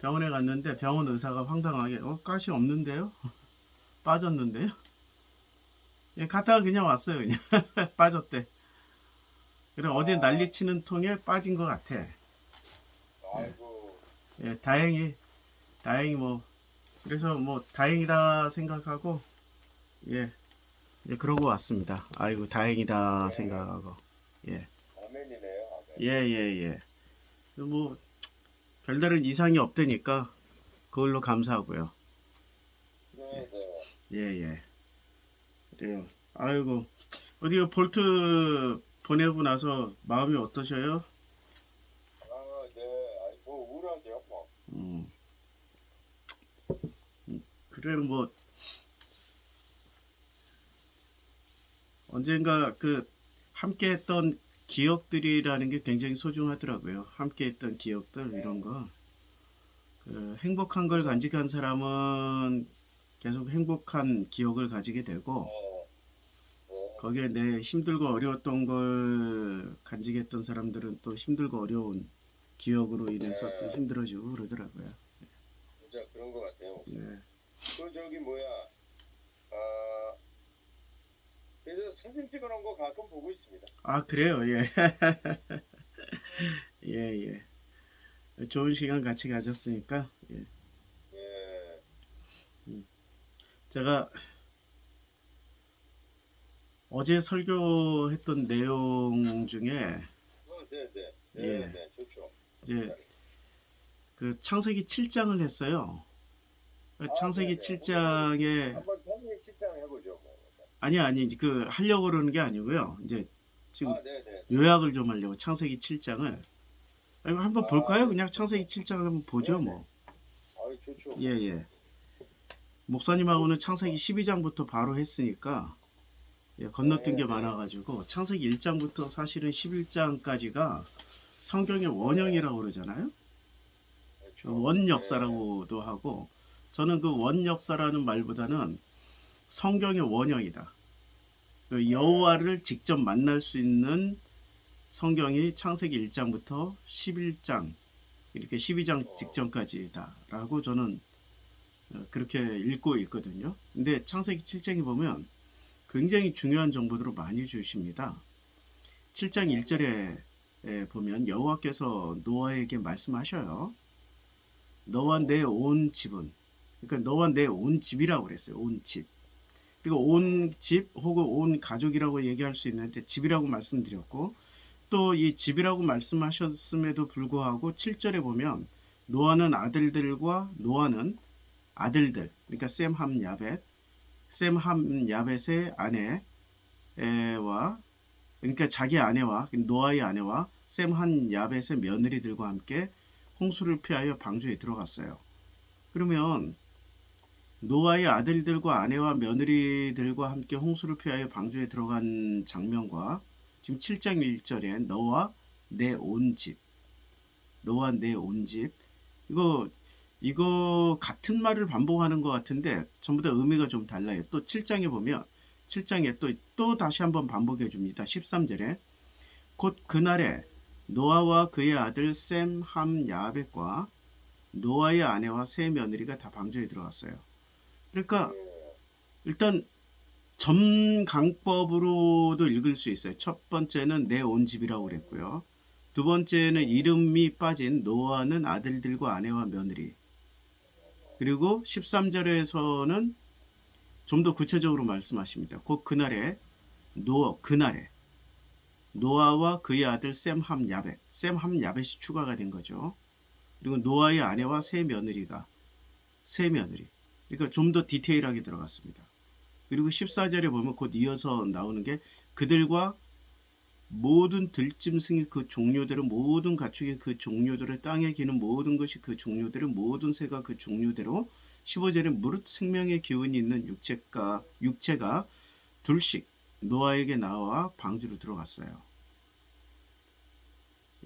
병원에 갔는데 병원 의사가 황당하게 가시 없는데요? 빠졌는데요? 예, 갔다가 그냥 왔어요. 그냥 빠졌대. 그래 어제 아, 난리치는 통에 빠진 것 같아. 예, 아이고, 예, 다행히 뭐 그래서 뭐 다행이다 생각하고 예, 이제 그러고 왔습니다. 아이고 다행이다 예, 생각하고 예, 아멘이네요, 아멘. 예, 예, 예. 뭐 별다른 이상이 없다니까 그걸로 감사하고요. 네, 네. 예, 예. 그래요. 아이고 어디 볼트 보내고 나서 마음이 어떠셔요? 아, 네, 아이고, 우울하죠, 뭐. 음, 그래 뭐 언젠가 그 함께했던 기억들이라는 게 굉장히 소중하더라고요. 함께했던 기억들 이런 네, 거. 그 행복한 걸 그죠? 간직한 사람은 계속 행복한 기억을 가지게 되고 네, 네, 거기에 내 힘들고 어려웠던 걸 간직했던 사람들은 또 힘들고 어려운 기억으로 인해서 또 네, 힘들어지고 그러더라고요. 진짜 그런 것 같아요, 목사님. 네. 그, 저기, 뭐야, 아, 그래서 사진 찍어놓은 거 가끔 보고 있습니다. 아, 그래요. 예. 예, 예. 좋은 시간 같이 가졌으니까. 예. 예, 제가 어제 설교했던 내용 중에 네, 네, 네, 예. 네, 좋죠, 이제 목사님. 그 창세기 7장을 했어요. 아, 네, 창세기 네. 우리 7장에 한번 성립 직장 해보죠, 뭐, 목사님. 아니 그 하려고 그러는 게 아니고요. 이제 지금 아, 네, 네, 네. 요약을 좀 하려고 창세기 7장을 한번 아, 볼까요? 네, 그냥 창세기 좋죠. 7장을 한번 보죠, 네, 네. 뭐. 아유, 좋죠, 예, 뭐. 예. 보고 목사님하고는 싶습니다. 창세기 12장부터 바로 했으니까 예, 건너뛴 게 네, 네, 많아가지고 창세기 1장부터 사실은 11장까지가 성경의 네. 원형이라고 그러잖아요. 그렇죠. 원 네. 역사라고도 하고 저는 그 원 역사라는 말보다는 성경의 원형이다. 그 네. 여호와를 직접 만날 수 있는 성경이 창세기 1장부터 11장 이렇게 12장 어, 직전까지다라고 저는 그렇게 읽고 있거든요. 근데 창세기 7장에 보면 굉장히 중요한 정보들을 많이 주십니다. 7장 네, 네. 1절에 보면 여호와께서 노아에게 말씀하셔요. 너와 네. 내 온 집은 그러니까 너와 내 온 집이라고 그랬어요. 온 집. 그리고 온 집 혹은 온 가족이라고 얘기할 수 있는데 집이라고 말씀드렸고 또 이 집이라고 말씀하셨음에도 불구하고 7절에 보면 노아는 아들들 그러니까 셈함 야벳 셈함 야벳의 아내와 그러니까 자기 아내와 노아의 아내와 셈한 야벳의 며느리들과 함께 홍수를 피하여 방주에 들어갔어요. 그러면 노아의 아들들과 아내와 며느리들과 함께 홍수를 피하여 방주에 들어간 장면과 지금 7장 1절에 내 온 집, 너와 내 온 집, 이거 같은 말을 반복하는 것 같은데 전부 다 의미가 좀 달라요. 또 7장에 보면 7장에 또 다시 한번 반복해 줍니다. 13절에 곧 그날에 노아와 그의 아들 셈, 함, 야벳과 노아의 아내와 세 며느리가 다 방주에 들어갔어요. 그러니까 예. 일단 점강법으로도 읽을 수 있어요. 첫 번째는 내 온 집이라고 그랬고요. 두 번째는 네. 이름이 빠진 노아는 아들들과 아내와 며느리. 그리고 13절에서는 좀 더 구체적으로 말씀하십니다. 곧 그날에 노아와 그의 아들 셈함 야벳, 셈함 야벳이 추가가 된 거죠. 그리고 노아의 아내와 세 며느리. 그러니까 좀 더 디테일하게 들어갔습니다. 그리고 14절에 보면 곧 이어서 나오는 게 그들과 모든 들짐승의 그 종류대로 모든 가축의 그 종류대로 땅에 기는 모든 것이 그 종류대로 모든 새가 그 종류대로 15절에 무릇 생명의 기운이 있는 육체가 둘씩 노아에게 나와 방주로 들어갔어요.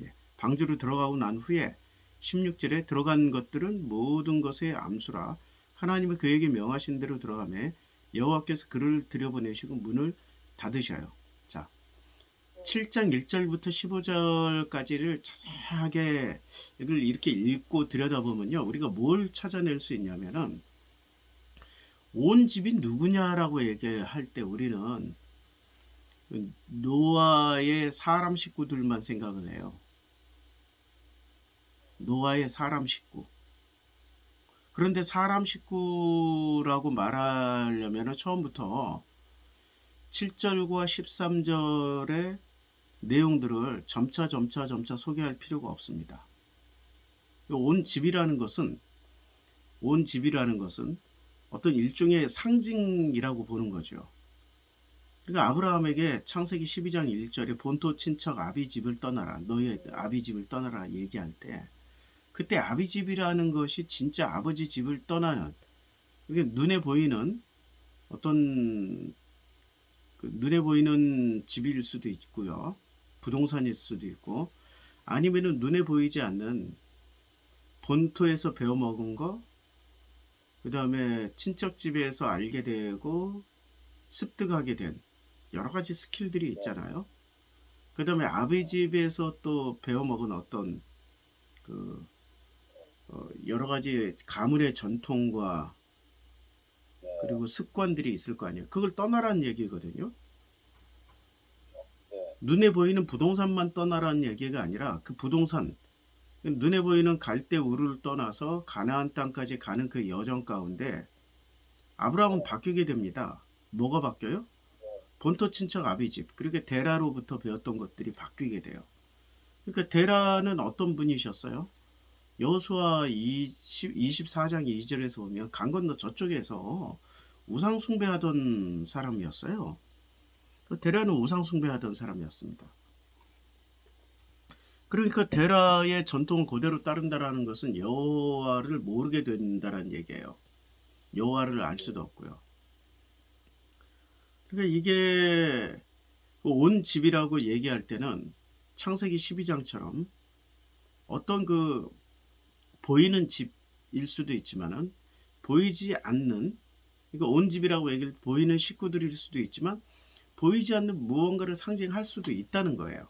예, 방주로 들어가고 난 후에 16절에 들어간 것들은 모든 것의 암수라 하나님은 그에게 명하신 대로 들어가매 여호와께서 그를 들여보내시고 문을 닫으셔요. 자, 7장 1절부터 15절까지를 자세하게 이걸 이렇게 읽고 들여다보면요. 우리가 뭘 찾아낼 수 있냐면은 온 집이 누구냐라고 얘기할 때 우리는 노아의 사람 식구들만 생각을 해요. 노아의 사람 식구. 그런데 사람 식구라고 말하려면 처음부터 7절과 13절의 내용들을 점차 소개할 필요가 없습니다. 온 집이라는 것은 어떤 일종의 상징이라고 보는 거죠. 그러니까 아브라함에게 창세기 12장 1절에 본토 친척 아비 집을 떠나라, 너의 아비 집을 떠나라 얘기할 때 그때 아비 집이라는 것이 진짜 아버지 집을 떠나는, 이게 눈에 보이는 어떤 눈에 보이는 집일 수도 있고요. 부동산일 수도 있고, 아니면은 눈에 보이지 않는 본토에서 배워먹은 거, 그 다음에 친척집에서 알게 되고 습득하게 된 여러 가지 스킬들이 있잖아요. 그 다음에 아비 집에서 또 배워먹은 어떤 여러 가지 가문의 전통과 그리고 습관들이 있을 거 아니에요. 그걸 떠나라는 얘기거든요. 눈에 보이는 부동산만 떠나라는 얘기가 아니라 그 부동산, 눈에 보이는 갈대 우르를 떠나서 가나안 땅까지 가는 그 여정 가운데 아브라함은 바뀌게 됩니다. 뭐가 바뀌어요? 본토 친척 아비집, 그리고 데라로부터 배웠던 것들이 바뀌게 돼요. 그러니까 데라는 어떤 분이셨어요? 여호수아 24장 2절에서 보면 강 건너 저쪽에서 우상 숭배하던 사람이었어요. 데라는 우상 숭배하던 사람이었습니다. 그러니까 데라의 전통을 그대로 따른다라는 것은 여호와를 모르게 된다라는 얘기예요. 여호와를 알 수도 없고요. 그러니까 이게 온 집이라고 얘기할 때는 창세기 12장처럼 어떤 보이는 집일 수도 있지만은 보이지 않는, 그러니까 온 집이라고 얘기할 때 보이는 식구들일 수도 있지만 보이지 않는 무언가를 상징할 수도 있다는 거예요.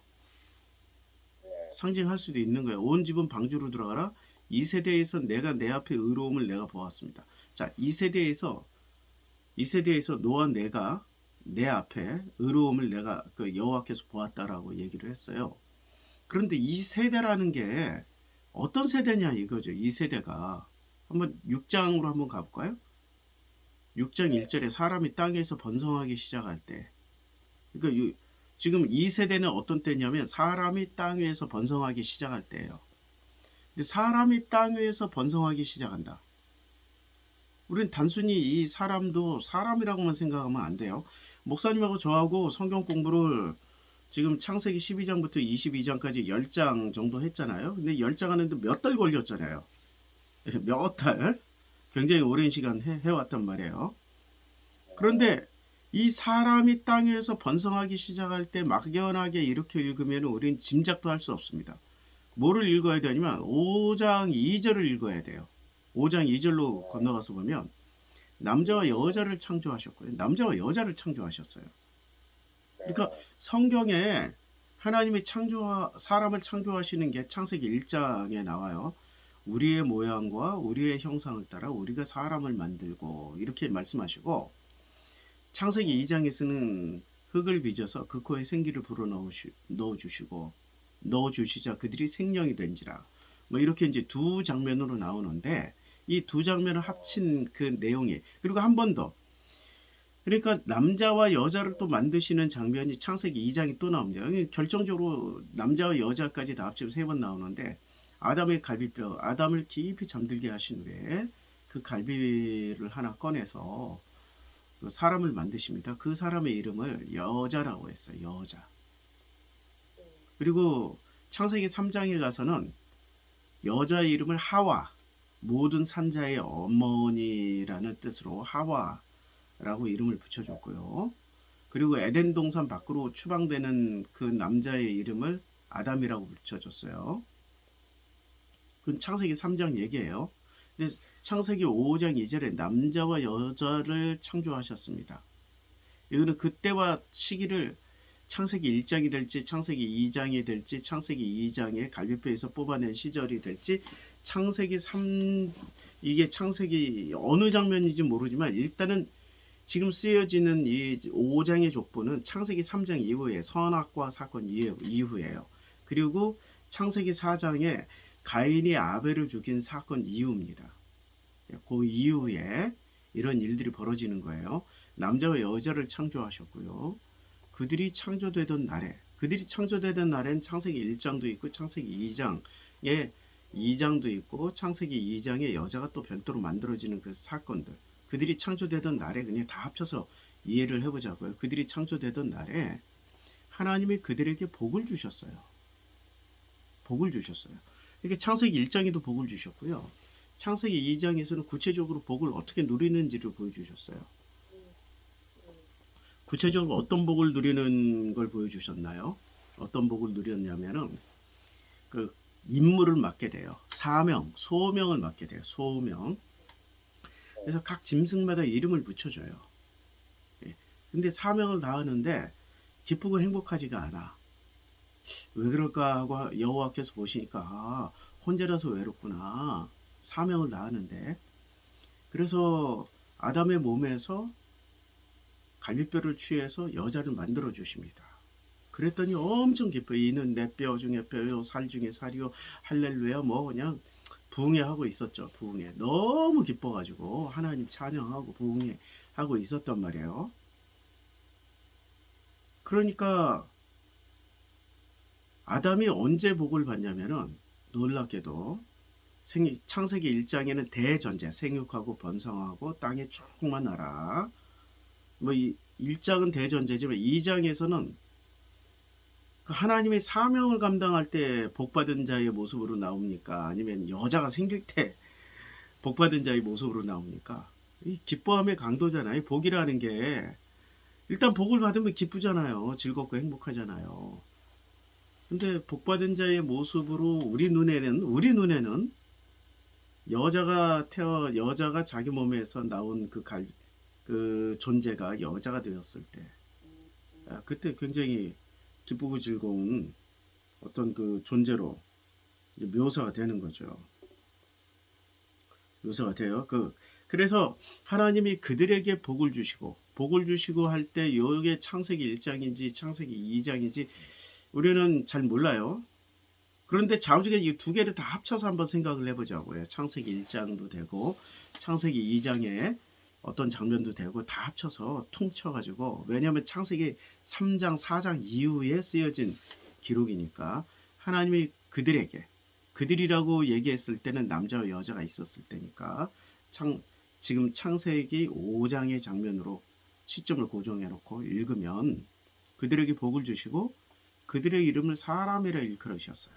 상징할 수도 있는 거예요. 온 집은 방주로 들어가라. 이 세대에서 내가 내 앞에 의로움을 내가 보았습니다. 자, 이 세대에서 노아 내가 내 앞에 의로움을 내가 여호와께서 보았다라고 얘기를 했어요. 그런데 이 세대라는 게 어떤 세대냐 이거죠. 이 세대가 한번 6장으로 한번 가볼까요? 6장 1절에 사람이 땅에서 번성하기 시작할 때, 그러니까 지금 이 세대는 어떤 때냐면 사람이 땅 위에서 번성하기 시작할 때예요. 근데 사람이 땅 위에서 번성하기 시작한다. 우린 단순히 이 사람도 사람이라고만 생각하면 안 돼요. 목사님하고 저하고 성경 공부를 지금 창세기 12장부터 22장까지 10장 정도 했잖아요. 근데 10장 하는데 몇 달 걸렸잖아요. 몇 달. 굉장히 오랜 시간 해왔단 말이에요. 그런데 이 사람이 땅 위에서 번성하기 시작할 때 막연하게 이렇게 읽으면 우린 짐작도 할 수 없습니다. 뭐를 읽어야 되냐면 5장 2절을 읽어야 돼요. 5장 2절로 건너가서 보면 남자와 여자를 창조하셨고요. 남자와 여자를 창조하셨어요. 그러니까 성경에 하나님이 사람을 창조하시는 게 창세기 1장에 나와요. 우리의 모양과 우리의 형상을 따라 우리가 사람을 만들고 이렇게 말씀하시고, 창세기 2장에서는 흙을 빚어서 그 코에 생기를 넣어주시자 그들이 생명이 된지라. 뭐 이렇게 이제 두 장면으로 나오는데 이 두 장면을 합친 그 내용이, 그리고 한 번 더, 그러니까 남자와 여자를 또 만드시는 장면이 창세기 2장이 또 나옵니다. 결정적으로 남자와 여자까지 다 합치면 3번 나오는데 아담의 갈비뼈, 아담을 깊이 잠들게 하신 후에 그 갈비를 하나 꺼내서 사람을 만드십니다. 그 사람의 이름을 여자라고 했어요. 여자. 그리고 창세기 3장에 가서는 여자의 이름을 하와, 모든 산자의 어머니라는 뜻으로 하와라고 이름을 붙여줬고요. 그리고 에덴 동산 밖으로 추방되는 그 남자의 이름을 아담이라고 붙여줬어요. 그건 창세기 3장 얘기예요. 근데 창세기 5장 2절에 남자와 여자를 창조하셨습니다. 이거는 그때와 시기를 창세기 1장이 될지 창세기 2장이 될지 창세기 2장에 갈비뼈에서 뽑아낸 시절이 될지 창세기 3 이게 창세기 어느 장면인지 모르지만 일단은 지금 쓰여지는 이 5장의 족보는 창세기 3장 이후에 선악과 사건 이후예요. 그리고 창세기 4장에 가인이 아벨을 죽인 사건 이후입니다. 그 이후에 이런 일들이 벌어지는 거예요. 남자와 여자를 창조하셨고요. 그들이 창조되던 날엔 창세기 1장도 있고 창세기 2장에 2장도 있고 창세기 2장에 여자가 또 별도로 만들어지는 그 사건들. 그들이 창조되던 날에 그냥 다 합쳐서 이해를 해보자고요. 그들이 창조되던 날에 하나님이 그들에게 복을 주셨어요. 복을 주셨어요. 이렇게 창세기 1장에도 복을 주셨고요. 창세기 2장에서는 구체적으로 복을 어떻게 누리는지를 보여주셨어요. 구체적으로 어떤 복을 누리는 걸 보여주셨나요? 어떤 복을 누렸냐면은 그 임무를 맡게 돼요. 소명을 맡게 돼요. 소명. 그래서 각 짐승마다 이름을 붙여줘요. 예. 근데 사명을 다하는데 기쁘고 행복하지가 않아. 왜 그럴까 하고 여호와께서 보시니까 혼자라서 외롭구나. 사명을 다하는데. 그래서 아담의 몸에서 갈비뼈를 취해서 여자를 만들어 주십니다. 그랬더니 엄청 기뻐요. 이는 내 뼈 중에 뼈요, 살 중에 살이요, 할렐루야, 뭐 그냥 부흥회하고 있었죠. 부흥회. 너무 기뻐가지고 하나님 찬양하고 부흥회하고 있었단 말이에요. 그러니까 아담이 언제 복을 받냐면은 놀랍게도 창세기 1장에는 대전제, 생육하고 번성하고 땅에 충만하라. 뭐 1장은 대전제지만 2장에서는 하나님의 사명을 감당할 때 복받은 자의 모습으로 나옵니까? 아니면 여자가 생길 때 복받은 자의 모습으로 나옵니까? 이 기뻐함의 강도잖아요. 복이라는 게 일단 복을 받으면 기쁘잖아요. 즐겁고 행복하잖아요. 근데 복받은 자의 모습으로 우리 눈에는 여자가 자기 몸에서 나온 그 존재가 여자가 되었을 때 그때 굉장히 기쁘고 즐거운 어떤 그 존재로 이제 묘사가 되는 거죠. 묘사가 돼요. 그래서 하나님이 그들에게 복을 주시고 할 때 이게 창세기 1장인지 창세기 2장인지 우리는 잘 몰라요. 그런데 좌우지간 이 두 개를 다 합쳐서 한번 생각을 해보자고요. 창세기 1장도 되고 창세기 2장에 어떤 장면도 되고 다 합쳐서 퉁쳐가지고 왜냐하면 창세기 3장 4장 이후에 쓰여진 기록이니까 하나님이 그들이라고 얘기했을 때는 남자와 여자가 있었을 때니까 지금 창세기 5장의 장면으로 시점을 고정해 놓고 읽으면 그들에게 복을 주시고 그들의 이름을 사람이라 일컬으셨어요.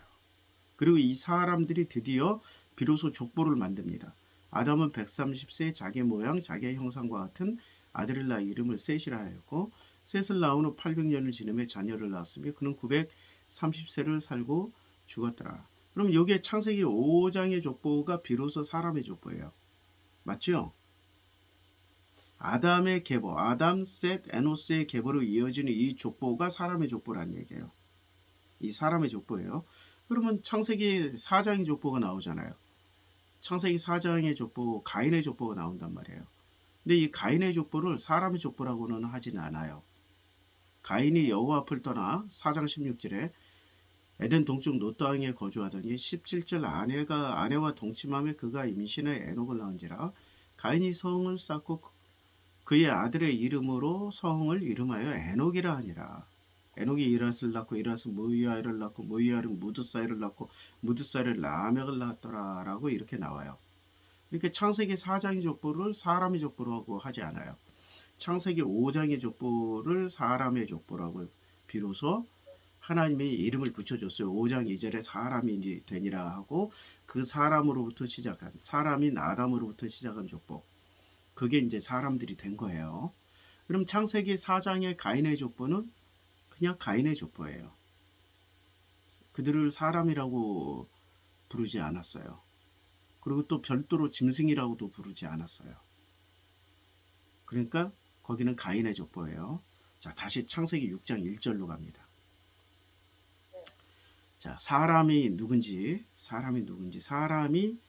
그리고 이 사람들이 드디어 비로소 족보를 만듭니다. 아담은 130세 자기 모양 자기의 형상과 같은 아들을 낳아 이름을 셋이라 하였고 셋을 낳은 후 800년을 지내며 자녀를 낳았으며 그는 930세를 살고 죽었더라. 그럼 여기에 창세기 5장의 족보가 비로소 사람의 족보예요. 맞죠? 아담의 계보, 아담, 셋, 에노스의 계보로 이어지는 이 족보가 사람의 족보라는 얘기예요. 이 사람의 족보예요. 그러면 창세기 4장의 족보가 나오잖아요. 창세기 4장의 족보, 가인의 족보가 나온단 말이에요. 근데 이 가인의 족보를 사람의 족보라고는 하지는 않아요. 가인이 여호와 앞을 떠나 4장 16절에 에덴 동쪽 롯 땅에 거주하더니 17절 아내와 동침하며 그가 임신해 에녹을 낳은지라 가인이 성을 쌓고 그의 아들의 이름으로 성을 이름하여 에녹이라 하니라. 에녹이 이랏을 낳고 이랏은 무이아를 낳고 무이아는 무드사이를 낳고 무드사이를 라멕을 낳았더라라고 이렇게 나와요. 이렇게 창세기 4장의 족보를 사람의 족보라고 하지 않아요. 창세기 5장의 족보를 사람의 족보라고 비로소 하나님이 이름을 붙여줬어요. 5장 2절에 사람이 되니라 하고 그 사람으로부터 시작한 사람인 아담으로부터 시작한 족보. 그게 이제 사람들이 된 거예요. 그럼 창세기 4장의 가인의 족보는 그냥 가인의 족보예요. 그들을 사람이라고 부르지 않았어요. 그리고 또 별도로 짐승이라고도 부르지 않았어요. 그러니까 거기는 가인의 족보예요. 자, 다시 창세기 6장 1절로 갑니다. 자, 사람이 누군지, 사람이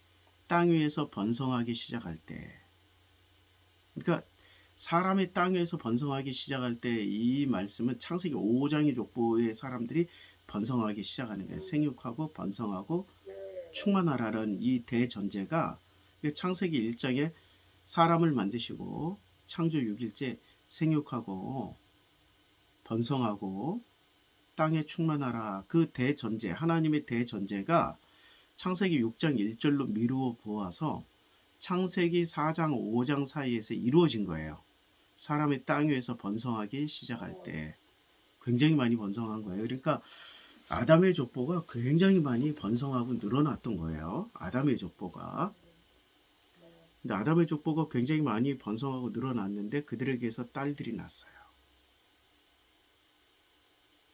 땅 위에서 번성하기 시작할 때, 그러니까 사람이 땅 위에서 번성하기 시작할 때 이 말씀은 창세기 5장의 족보의 사람들이 번성하기 시작하는 거예요. 생육하고 번성하고 충만하라는 이 대전제가 창세기 1장에 사람을 만드시고 창조 6일째 생육하고 번성하고 땅에 충만하라, 그 대전제, 하나님의 대전제가 창세기 6장 1절로 미루어 보아서 창세기 4장 5장 사이에서 이루어진 거예요. 사람이 땅 위에서 번성하기 시작할 때 굉장히 많이 번성한 거예요. 그러니까 아담의 족보가 굉장히 많이 번성하고 늘어났던 거예요. 아담의 족보가. 근데 아담의 족보가 굉장히 많이 번성하고 늘어났는데 그들에게서 딸들이 났어요.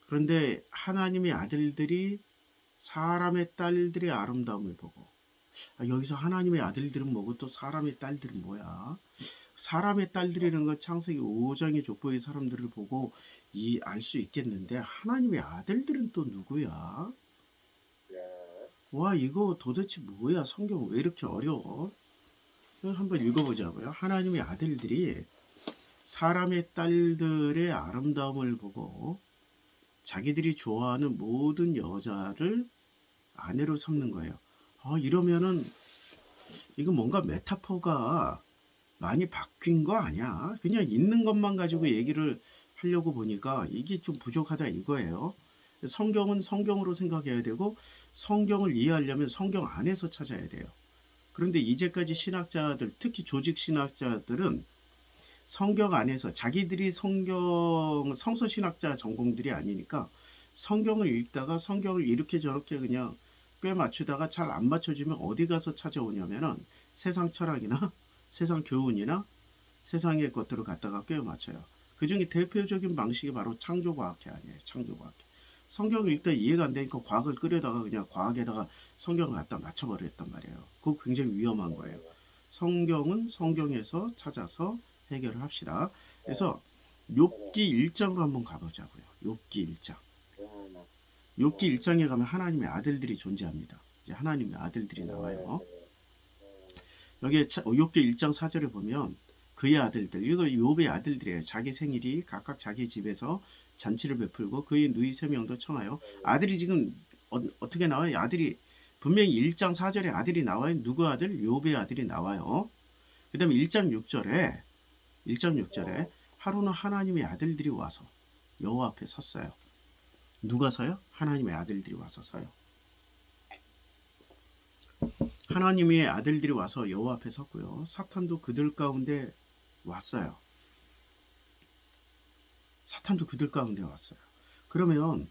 그런데 하나님의 아들들이 사람의 딸들의 아름다움을 보고, 여기서 하나님의 아들들은 뭐고 또 사람의 딸들은 뭐야? 사람의 딸들이라는 건 창세기 5장의 족보의 사람들을 보고 알 수 있겠는데, 하나님의 아들들은 또 누구야? 와, 이거 도대체 뭐야? 성경 왜 이렇게 어려워? 한번 읽어보자고요. 하나님의 아들들이 사람의 딸들의 아름다움을 보고 자기들이 좋아하는 모든 여자를 아내로 삼는 거예요. 이러면은 이거 뭔가 메타포가 많이 바뀐 거 아니야? 그냥 있는 것만 가지고 얘기를 하려고 보니까 이게 좀 부족하다 이거예요. 성경은 성경으로 생각해야 되고 성경을 이해하려면 성경 안에서 찾아야 돼요. 그런데 이제까지 신학자들, 특히 조직 신학자들은 성경 안에서 자기들이 성서 신학자 전공들이 아니니까 성경을 읽다가 성경을 이렇게 저렇게 그냥 꽤 맞추다가 잘 안 맞춰지면 어디 가서 찾아오냐면은 세상 철학이나 세상 교훈이나 세상의 것들을 갖다가 꽤 맞춰요. 그 중에 대표적인 방식이 바로 창조과학회 아니에요. 창조과학회. 성경을 읽다 이해가 안 되니까 과학을 끓여다가 그냥 과학에다가 성경을 갖다 맞춰버렸단 말이에요. 그거 굉장히 위험한 거예요. 성경은 성경에서 찾아서 해결을 합시다. 그래서 욥기 1장으로 한번 가보자고요. 욥기 1장. 욥기 1장에 가면 하나님의 아들들이 존재합니다. 이제 하나님의 아들들이 나와요. 여기에 욥기 1장 4절에 보면 그의 아들들, 이거 욥의 아들들이에요. 자기 생일이 각각 자기 집에서 잔치를 베풀고 그의 누이 3명도 청하여, 아들이 지금 어떻게 나와요? 아들이 분명히 1장 4절에 아들이 나와요. 누구 아들? 욥의 아들이 나와요. 그 다음에 1장 6절에 하루는 하나님의 아들들이 와서 여호와 앞에 섰어요. 누가 서요? 하나님의 아들들이 와서 서요. 하나님의 아들들이 와서 여호와 앞에 섰고요. 사탄도 그들 가운데 왔어요. 사탄도 그들 가운데 왔어요. 그러면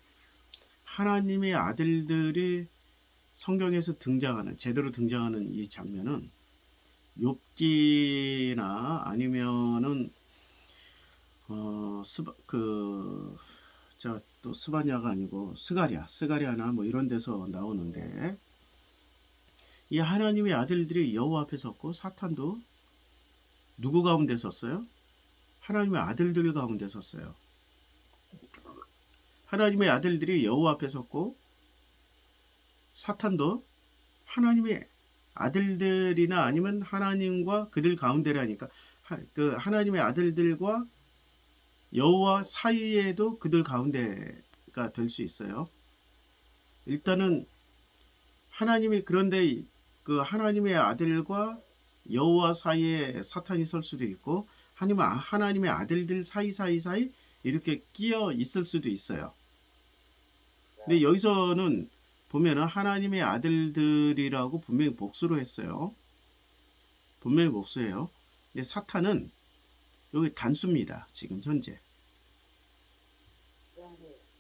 하나님의 아들들이 성경에서 제대로 등장하는 이 장면은 욥기나 아니면은 또 스바냐가 아니고 스가랴나 뭐 이런 데서 나오는데, 이 하나님의 아들들이 여호와 앞에 섰고 사탄도 누구 가운데 섰어요? 하나님의 아들들 가운데 섰어요. 하나님의 아들들이 여호와 앞에 섰고 사탄도 하나님의 아들들이나 아니면 하나님과 그들 가운데라니까, 그 하나님의 아들들과 여호와 사이에도 그들 가운데가 될 수 있어요. 일단은 그런데 그 하나님의 아들과 여호와 사이에 사탄이 설 수도 있고 하나님의 아들들 사이 이렇게 끼어 있을 수도 있어요. 근데 여기서는 보면은 하나님의 아들들이라고 분명히 복수로 했어요. 분명히 복수예요. 근데 사탄은 여기 단수입니다. 지금 현재.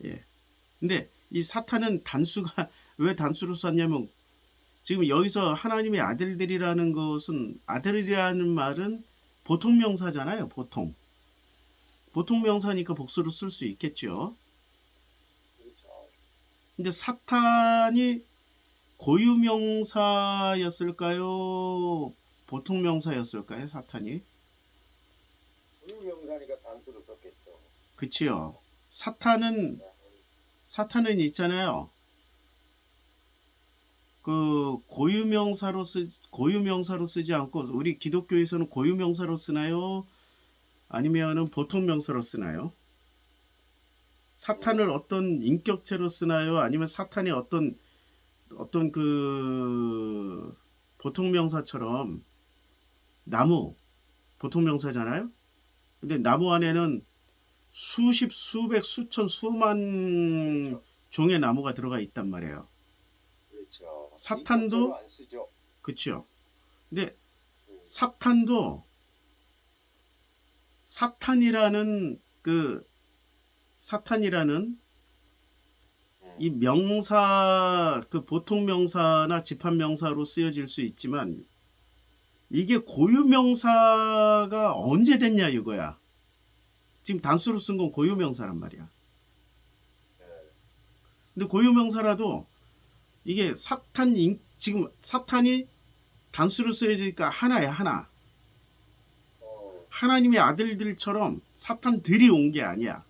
예. 근데 이 사탄은 단수가 왜 단수로 썼냐면, 지금 여기서 하나님의 아들들이라는 것은, 아들이라는 말은 보통 명사잖아요. 보통 명사니까 복수로 쓸 수 있겠죠. 근데 사탄이 고유 명사였을까요? 보통 명사였을까요? 사탄이? 고유 명사니까 단수로 썼겠죠. 그치요. 사탄은 있잖아요. 그 고유명사로 쓰지 않고 우리 기독교에서는 고유명사로 쓰나요? 아니면은 보통 명사로 쓰나요? 사탄을 어떤 인격체로 쓰나요? 아니면 사탄이 어떤 그 보통 명사처럼 나무 보통 명사잖아요. 근데 나무 안에는 수십, 수백, 수천, 수만 종의 나무가 들어가 있단 말이에요. 그렇죠. 사탄도 인격체로 안 쓰죠. 그렇죠. 근데 음, 사탄도 사탄이라는 그 사탄이라는 이 명사 그 보통 명사나 집합 명사로 쓰여질 수 있지만 이게 고유 명사가 언제 됐냐 이거야. 지금 단수로 쓴 건 고유 명사란 말이야. 네. 근데 고유 명사라도 이게 지금 사탄이 단수로 쓰여지니까 하나야 하나. 어, 하나님의 아들들처럼 사탄들이 온 게 아니야.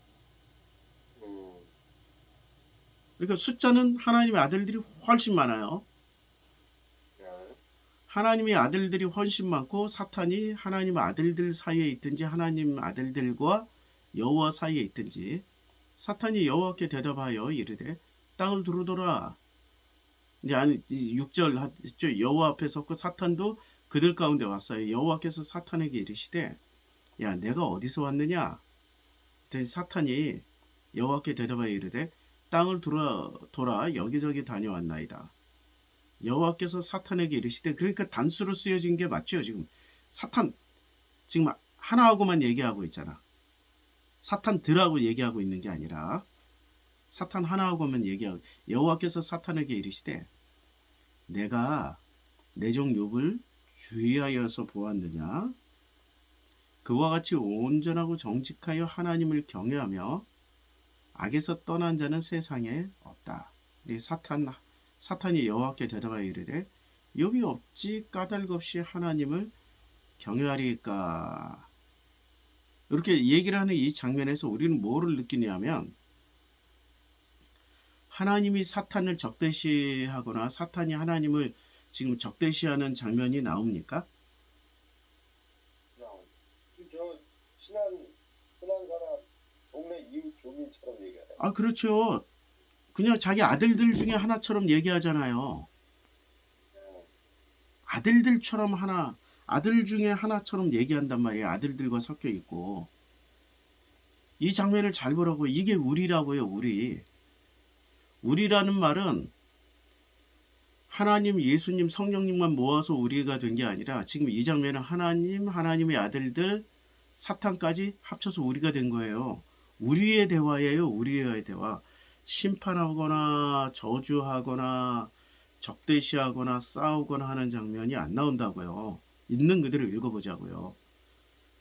음, 그러니까 숫자는 하나님의 아들들이 훨씬 많아요. 네. 하나님의 아들들이 훨씬 많고 사탄이 하나님의 아들들 사이에 있든지 하나님 아들들과 여호와 사이에 있든지 사탄이 여호와께 대답하여 이르되 땅을 두루도라. 이제 아니 6절 했죠. 여호와 앞에 섰고 사탄도 그들 가운데 왔어요. 여호와께서 사탄에게 이르시되 야 내가 어디서 왔느냐? 그랬더니 사탄이 여호와께 대답하여 이르되 땅을 돌아 여기저기 다녀왔나이다. 여호와께서 사탄에게 이르시되 그러니까 단수로 쓰여진 게 맞죠. 지금 사탄 지금 하나하고만 얘기하고 있잖아. 사탄들하고 얘기하고 있는 게 아니라 사탄 하나하고만 얘기하고 여호와께서 사탄에게 이르시되 내가 내 종 욥을 주의하여서 보았느냐 그와 같이 온전하고 정직하여 하나님을 경외하며 악에서 떠난 자는 세상에 없다. 이 사탄이 여호와께 대답하여 이르되 욥이 없지 까닭없이 하나님을 경외하리까. 이렇게 얘기를 하는 이 장면에서 우리는 뭐를 느끼냐면 하나님이 사탄을 적대시하거나 사탄이 하나님을 지금 적대시하는 장면이 나옵니까? 그냥 저 흔한 사람 동네 이웃 주민처럼 얘기해요. 아 그렇죠. 그냥 자기 아들들 중에 하나처럼 얘기하잖아요. 네. 아들 중에 하나처럼 얘기한단 말이에요. 아들들과 섞여 있고. 이 장면을 잘 보라고. 이게 우리라고요. 우리라는 말은 하나님, 예수님, 성령님만 모아서 우리가 된 게 아니라 지금 이 장면은 하나님, 하나님의 아들들, 사탄까지 합쳐서 우리가 된 거예요. 우리의 대화예요. 우리의 대화. 심판하거나 저주하거나 적대시하거나 싸우거나 하는 장면이 안 나온다고요. 있는 그대로 읽어보자고요.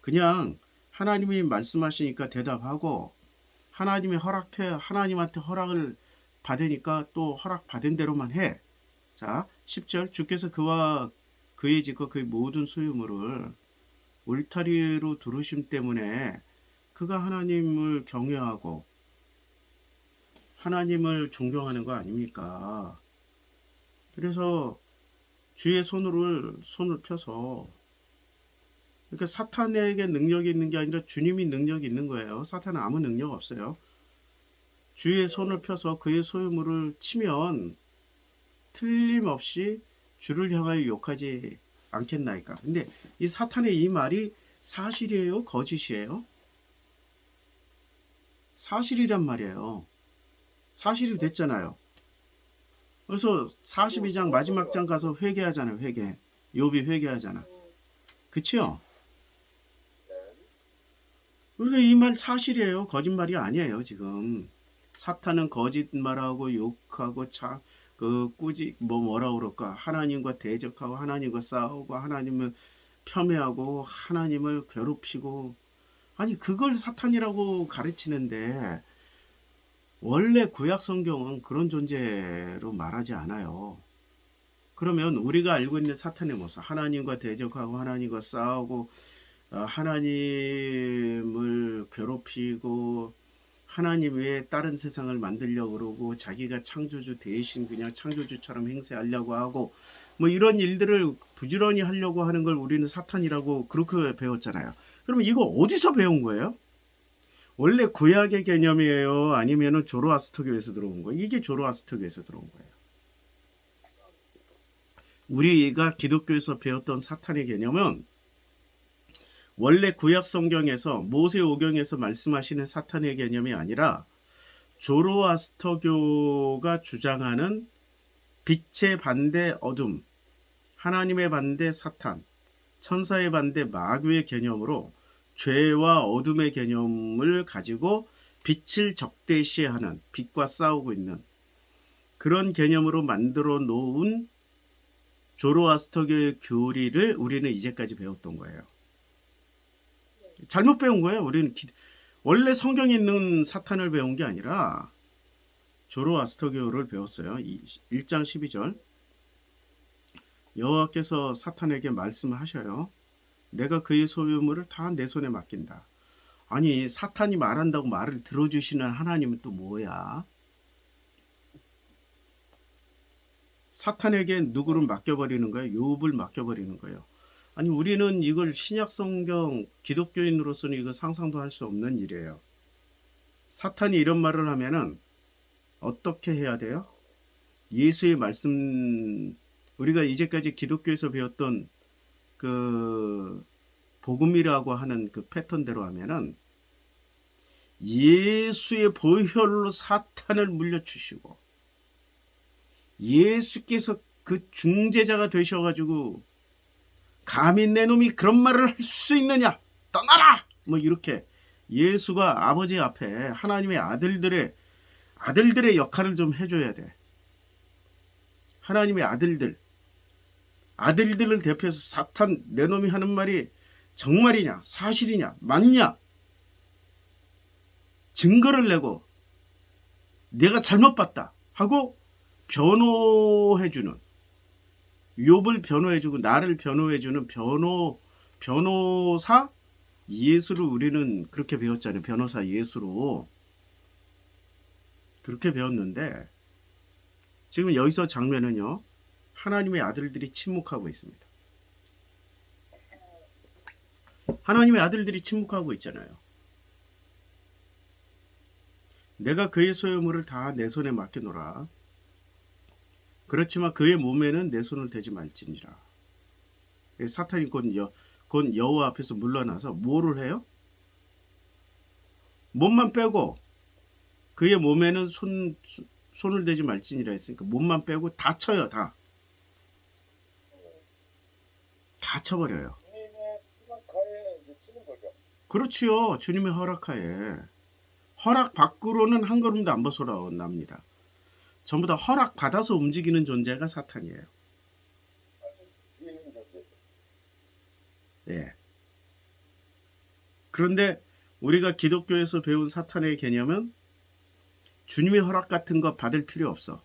그냥 하나님이 말씀하시니까 대답하고 하나님한테 허락을 받으니까 또 허락 받은 대로만 해. 자, 10절 주께서 그와 그의 집과 그의 모든 소유물을 울타리로 두르심 때문에 그가 하나님을 경외하고 하나님을 존경하는 거 아닙니까? 그래서 주의 손을 펴서 그러니까 사탄에게 능력이 있는 게 아니라 주님이 능력이 있는 거예요. 사탄은 아무 능력 없어요. 주의 손을 펴서 그의 소유물을 치면 틀림없이 주를 향하여 욕하지 않겠나이까. 근데 이 사탄의 이 말이 사실이에요? 거짓이에요? 사실이란 말이에요. 사실이 됐잖아요. 그래서 42장 마지막 장 가서 회개하잖아요. 욥이 회개하잖아. 그치요? 그러니까 이 말 사실이에요. 거짓말이 아니에요. 지금 사탄은 거짓말하고 욕하고 꾸지 뭐라 그럴까 하나님과 대적하고 하나님과 싸우고 하나님을 폄훼하고 하나님을 괴롭히고 아니 그걸 사탄이라고 가르치는데 원래 구약 성경은 그런 존재로 말하지 않아요. 그러면 우리가 알고 있는 사탄의 모습 하나님과 대적하고 하나님과 싸우고 하나님을 괴롭히고 하나님 외에 다른 세상을 만들려고 그러고 자기가 창조주 대신 그냥 창조주처럼 행세하려고 하고 뭐 이런 일들을 부지런히 하려고 하는 걸 우리는 사탄이라고 그렇게 배웠잖아요. 그럼 이거 어디서 배운 거예요? 원래 구약의 개념이에요? 아니면은 조로아스터교에서 들어온 거예요? 이게 조로아스터교에서 들어온 거예요. 우리가 기독교에서 배웠던 사탄의 개념은 원래 구약 성경에서 모세오경에서 말씀하시는 사탄의 개념이 아니라 조로아스터교가 주장하는 빛의 반대 어둠, 하나님의 반대 사탄, 천사의 반대 마귀의 개념으로 죄와 어둠의 개념을 가지고 빛을 적대시하는, 빛과 싸우고 있는 그런 개념으로 만들어 놓은 조로아스터교의 교리를 우리는 이제까지 배웠던 거예요. 잘못 배운 거예요. 우리는 원래 성경에 있는 사탄을 배운 게 아니라 조로아스터교를 배웠어요. 1장 12절 여호와께서 사탄에게 말씀하셔요. 내가 그의 소유물을 다 내 손에 맡긴다. 아니 사탄이 말한다고 말을 들어주시는 하나님은 또 뭐야? 사탄에게 누구를 맡겨버리는 거예요? 욥을 맡겨버리는 거예요. 아니 우리는 이걸 신약 성경 기독교인으로서는 이거 상상도 할 수 없는 일이에요. 사탄이 이런 말을 하면은 어떻게 해야 돼요? 예수의 말씀 우리가 이제까지 기독교에서 배웠던 그 복음이라고 하는 그 패턴대로 하면은 예수의 보혈로 사탄을 물려주시고 예수께서 그 중재자가 되셔가지고 감히 내 놈이 그런 말을 할 수 있느냐 떠나라 뭐 이렇게 예수가 아버지 앞에 하나님의 아들들의 역할을 좀 해줘야 돼. 하나님의 아들들을 대표해서 사탄 내 놈이 하는 말이 정말이냐 사실이냐 맞냐 증거를 내고 내가 잘못 봤다 하고 변호해주는 욥을 변호해주고 나를 변호해주는 변호사 예수를 우리는 그렇게 배웠잖아요. 변호사 예수로 그렇게 배웠는데 지금 여기서 장면은요. 하나님의 아들들이 침묵하고 있습니다. 하나님의 아들들이 침묵하고 있잖아요. 내가 그의 소유물을 다 내 손에 맡겨놓으라. 그렇지만 그의 몸에는 내 손을 대지 말지니라. 사탄이 곧 여호와 앞에서 물러나서 뭐를 해요? 몸만 빼고 그의 몸에는 손을 대지 말지니라 했으니까 몸만 빼고 다 쳐요. 다 쳐버려요. 주님의 허락하에 이제 치는 거죠. 그렇지요. 주님의 허락하에. 허락 밖으로는 한 걸음도 안 벗어납니다. 전부 다 허락 받아서 움직이는 존재가 사탄이에요. 뒤에 있는 존재. 예. 그런데 우리가 기독교에서 배운 사탄의 개념은 주님의 허락 같은 거 받을 필요 없어.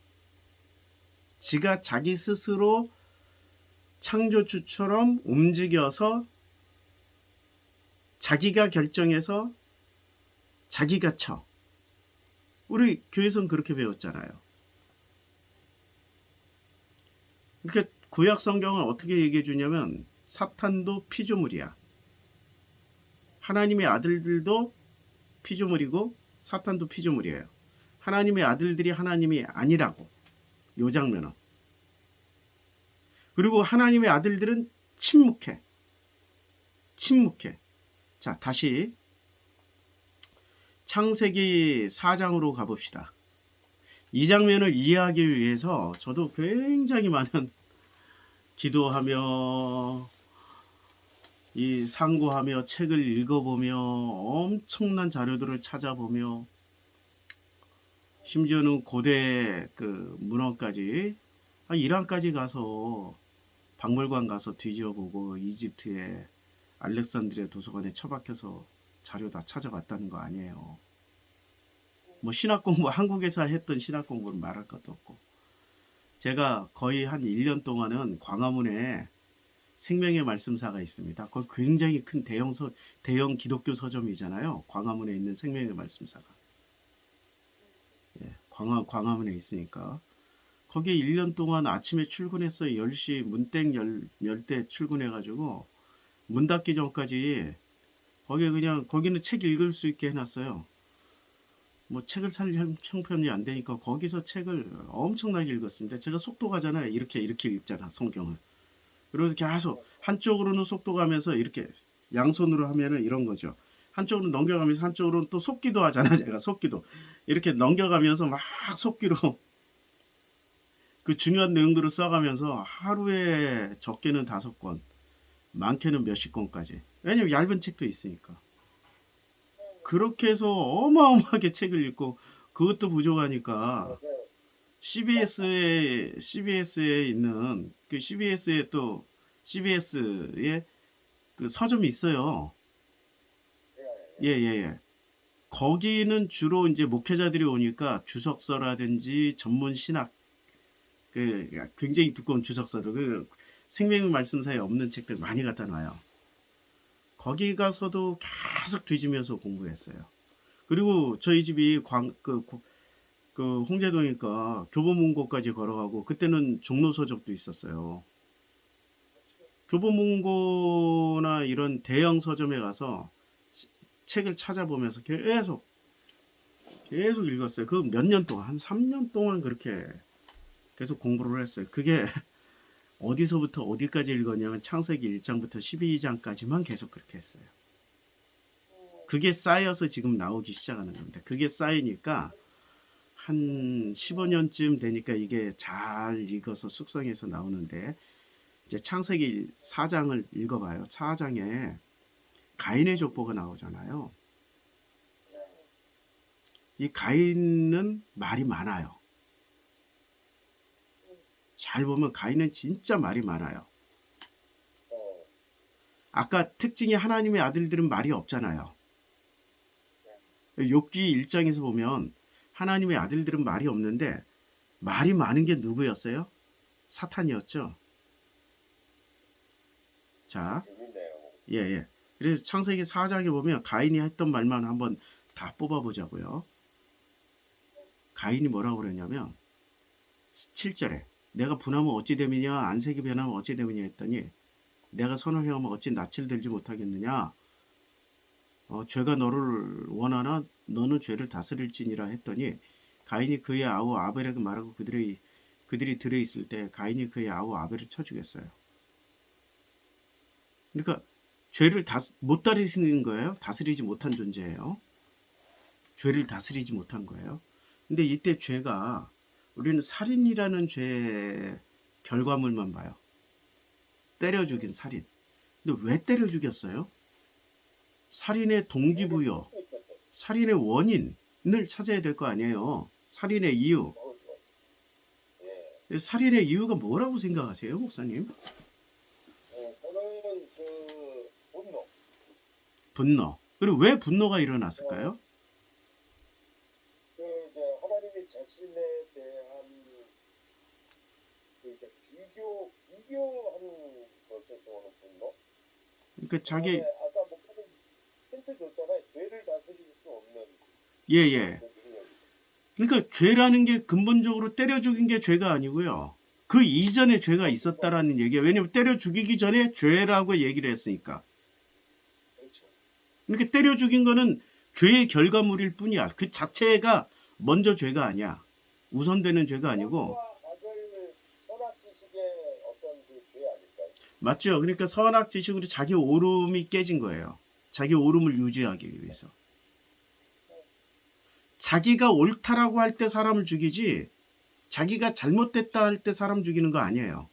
지가 자기 스스로 창조주처럼 움직여서 자기가 결정해서 자기가 쳐. 우리 교회에서는 그렇게 배웠잖아요. 그러니까 구약 성경은 어떻게 얘기해 주냐면 사탄도 피조물이야. 하나님의 아들들도 피조물이고 사탄도 피조물이에요. 하나님의 아들들이 하나님이 아니라고. 요 장면은. 그리고 하나님의 아들들은 침묵해. 자, 다시 창세기 4장으로 가봅시다. 이 장면을 이해하기 위해서 저도 굉장히 많은 기도하며 이 상고하며 책을 읽어보며 엄청난 자료들을 찾아보며 심지어는 고대 그 문헌까지 이란까지 가서 박물관 가서 뒤져보고 이집트에 알렉산드리아 도서관에 처박혀서 자료 다 찾아봤다는 거 아니에요. 뭐 신학 공부 한국에서 했던 신학 공부는 말할 것도 없고 제가 거의 한 1년 동안은 광화문에 생명의 말씀사가 있습니다. 거기 굉장히 큰 대형 기독교 서점이잖아요. 광화문에 있는 생명의 말씀사가. 광화문에 있으니까. 거기에 1년 동안 아침에 출근해서 10시 문땡 열 때 출근해가지고 문 닫기 전까지 거기에 그냥 거기는 책 읽을 수 있게 해놨어요. 뭐 책을 살 형편이 안 되니까 거기서 책을 엄청나게 읽었습니다. 제가 속도 가잖아요. 이렇게 읽잖아 성경을. 그래서 계속 한쪽으로는 속도 가면서 이렇게 양손으로 하면은 이런 거죠. 한쪽으로 넘겨가면서 한쪽으로는 또 속기도 하잖아. 제가 속기도 이렇게 넘겨가면서 막 속기로 그 중요한 내용들을 써가면서 하루에 적게는 5권, 많게는 몇십 권까지. 왜냐면 얇은 책도 있으니까. 그렇게 해서 어마어마하게 책을 읽고 그것도 부족하니까 CBS에 있는 그 CBS에 또 CBS에 그 서점이 있어요. 예, 예, 예. 거기는 주로 이제 목회자들이 오니까 주석서라든지 전문 신학 그 굉장히 두꺼운 주석서들 그 생명 말씀사에 없는 책들 많이 갖다 놔요. 거기 가서도 계속 뒤지면서 공부했어요. 그리고 저희 집이 그 홍제동이니까 교보문고까지 걸어가고 그때는 종로서적도 있었어요. 교보문고나 이런 대형 서점에 가서 책을 찾아보면서 계속 읽었어요. 그 몇 년 동안 한 3년 동안 그렇게 계속 공부를 했어요. 그게 어디서부터 어디까지 읽었냐면 창세기 1장부터 12장까지만 계속 그렇게 했어요. 그게 쌓여서 지금 나오기 시작하는 겁니다. 그게 쌓이니까 한 15년쯤 되니까 이게 잘 익어서 숙성해서 나오는데 이제 창세기 4장을 읽어봐요. 4장에 가인의 족보가 나오잖아요. 이 가인은 말이 많아요. 잘 보면 가인은 진짜 말이 많아요. 아까 특징이 하나님의 아들들은 말이 없잖아요. 욥기 1장에서 보면 하나님의 아들들은 말이 없는데 말이 많은 게 누구였어요? 사탄이었죠. 자, 예, 예. 그래서 창세기 4장에 보면 가인이 했던 말만 한번 다 뽑아보자고요. 가인이 뭐라고 그랬냐면 7절에 내가 분하면 어찌 됨이냐 안색이 변하면 어찌 됨이냐 했더니 내가 선을 행하면 어찌 낯을 들지 못하겠느냐 죄가 너를 원하나 너는 죄를 다스릴지니라 했더니 가인이 그의 아우 아벨에게 말하고 그들이 들어있을 때 가인이 그의 아우 아벨을 쳐 죽였어요. 그러니까 죄를 못 다스리는 거예요. 다스리지 못한 존재예요. 죄를 다스리지 못한 거예요. 근데 이때 죄가 우리는 살인이라는 죄의 결과물만 봐요. 때려 죽인 살인. 근데 왜 때려 죽였어요? 살인의 동기부여, 살인의 원인을 찾아야 될 거 아니에요. 살인의 이유. 살인의 이유가 뭐라고 생각하세요, 목사님? 저는 그 분노. 분노. 그리고 왜 분노가 일어났을까요? 그 이제 하나님이 자신에 대한 그 이제 비교하는 것에서 오는 분노. 그러니까 자기 아까 목사님 힌트 줬잖아요. 죄를 다스릴 수 없는. 예. 그러니까 죄라는 게 근본적으로 때려 죽인 게 죄가 아니고요. 그 이전에 죄가 있었다라는 얘기예요. 왜냐면 때려 죽이기 전에 죄라고 얘기를 했으니까. 그렇죠. 그러니까 때려 죽인 거는 죄의 결과물일 뿐이야. 그 자체가 먼저 죄가 아니야. 우선되는 죄가 아니고. 아들 선악지식의 어떤 그 죄 아닐까요? 맞죠? 그러니까 선악지식으로 자기 오름이 깨진 거예요. 자기 오름을 유지하기 위해서. 자기가 옳다라고 할 때 사람을 죽이지 자기가 잘못됐다 할 때 사람 죽이는 거 아니에요.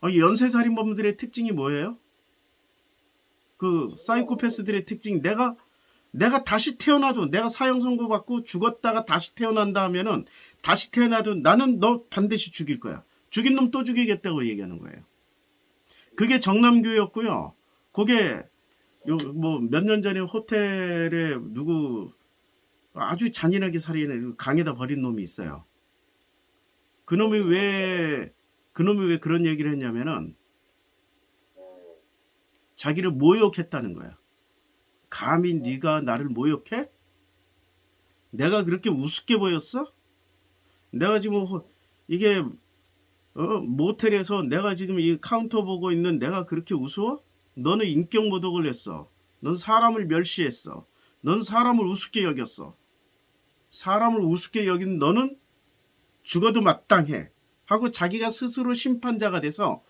연쇄살인범들의 특징이 뭐예요? 그 사이코패스들의 특징 내가 다시 태어나도 내가 사형 선고받고 죽었다가 다시 태어난다 하면은 다시 태어나도 나는 너 반드시 죽일 거야. 죽인 놈 또 죽이겠다고 얘기하는 거예요. 그게 정남교였고요. 그게 뭐 몇 년 전에 호텔에 누구 아주 잔인하게 살인해 강에다 버린 놈이 있어요. 그놈이 왜 그런 얘기를 했냐면은 자기를 모욕했다는 거야. 감히 네가 나를 모욕해? 내가 그렇게 우습게 보였어? 내가 지금 이게 모텔에서 내가 지금 이 카운터 보고 있는 내가 그렇게 우스워? 너는 인격 모독을 했어. 넌 사람을 멸시했어. 넌 사람을 우습게 여겼어. 사람을 우습게 여긴 너는 죽어도 마땅해. 하고 자기가 스스로 심판자가 돼서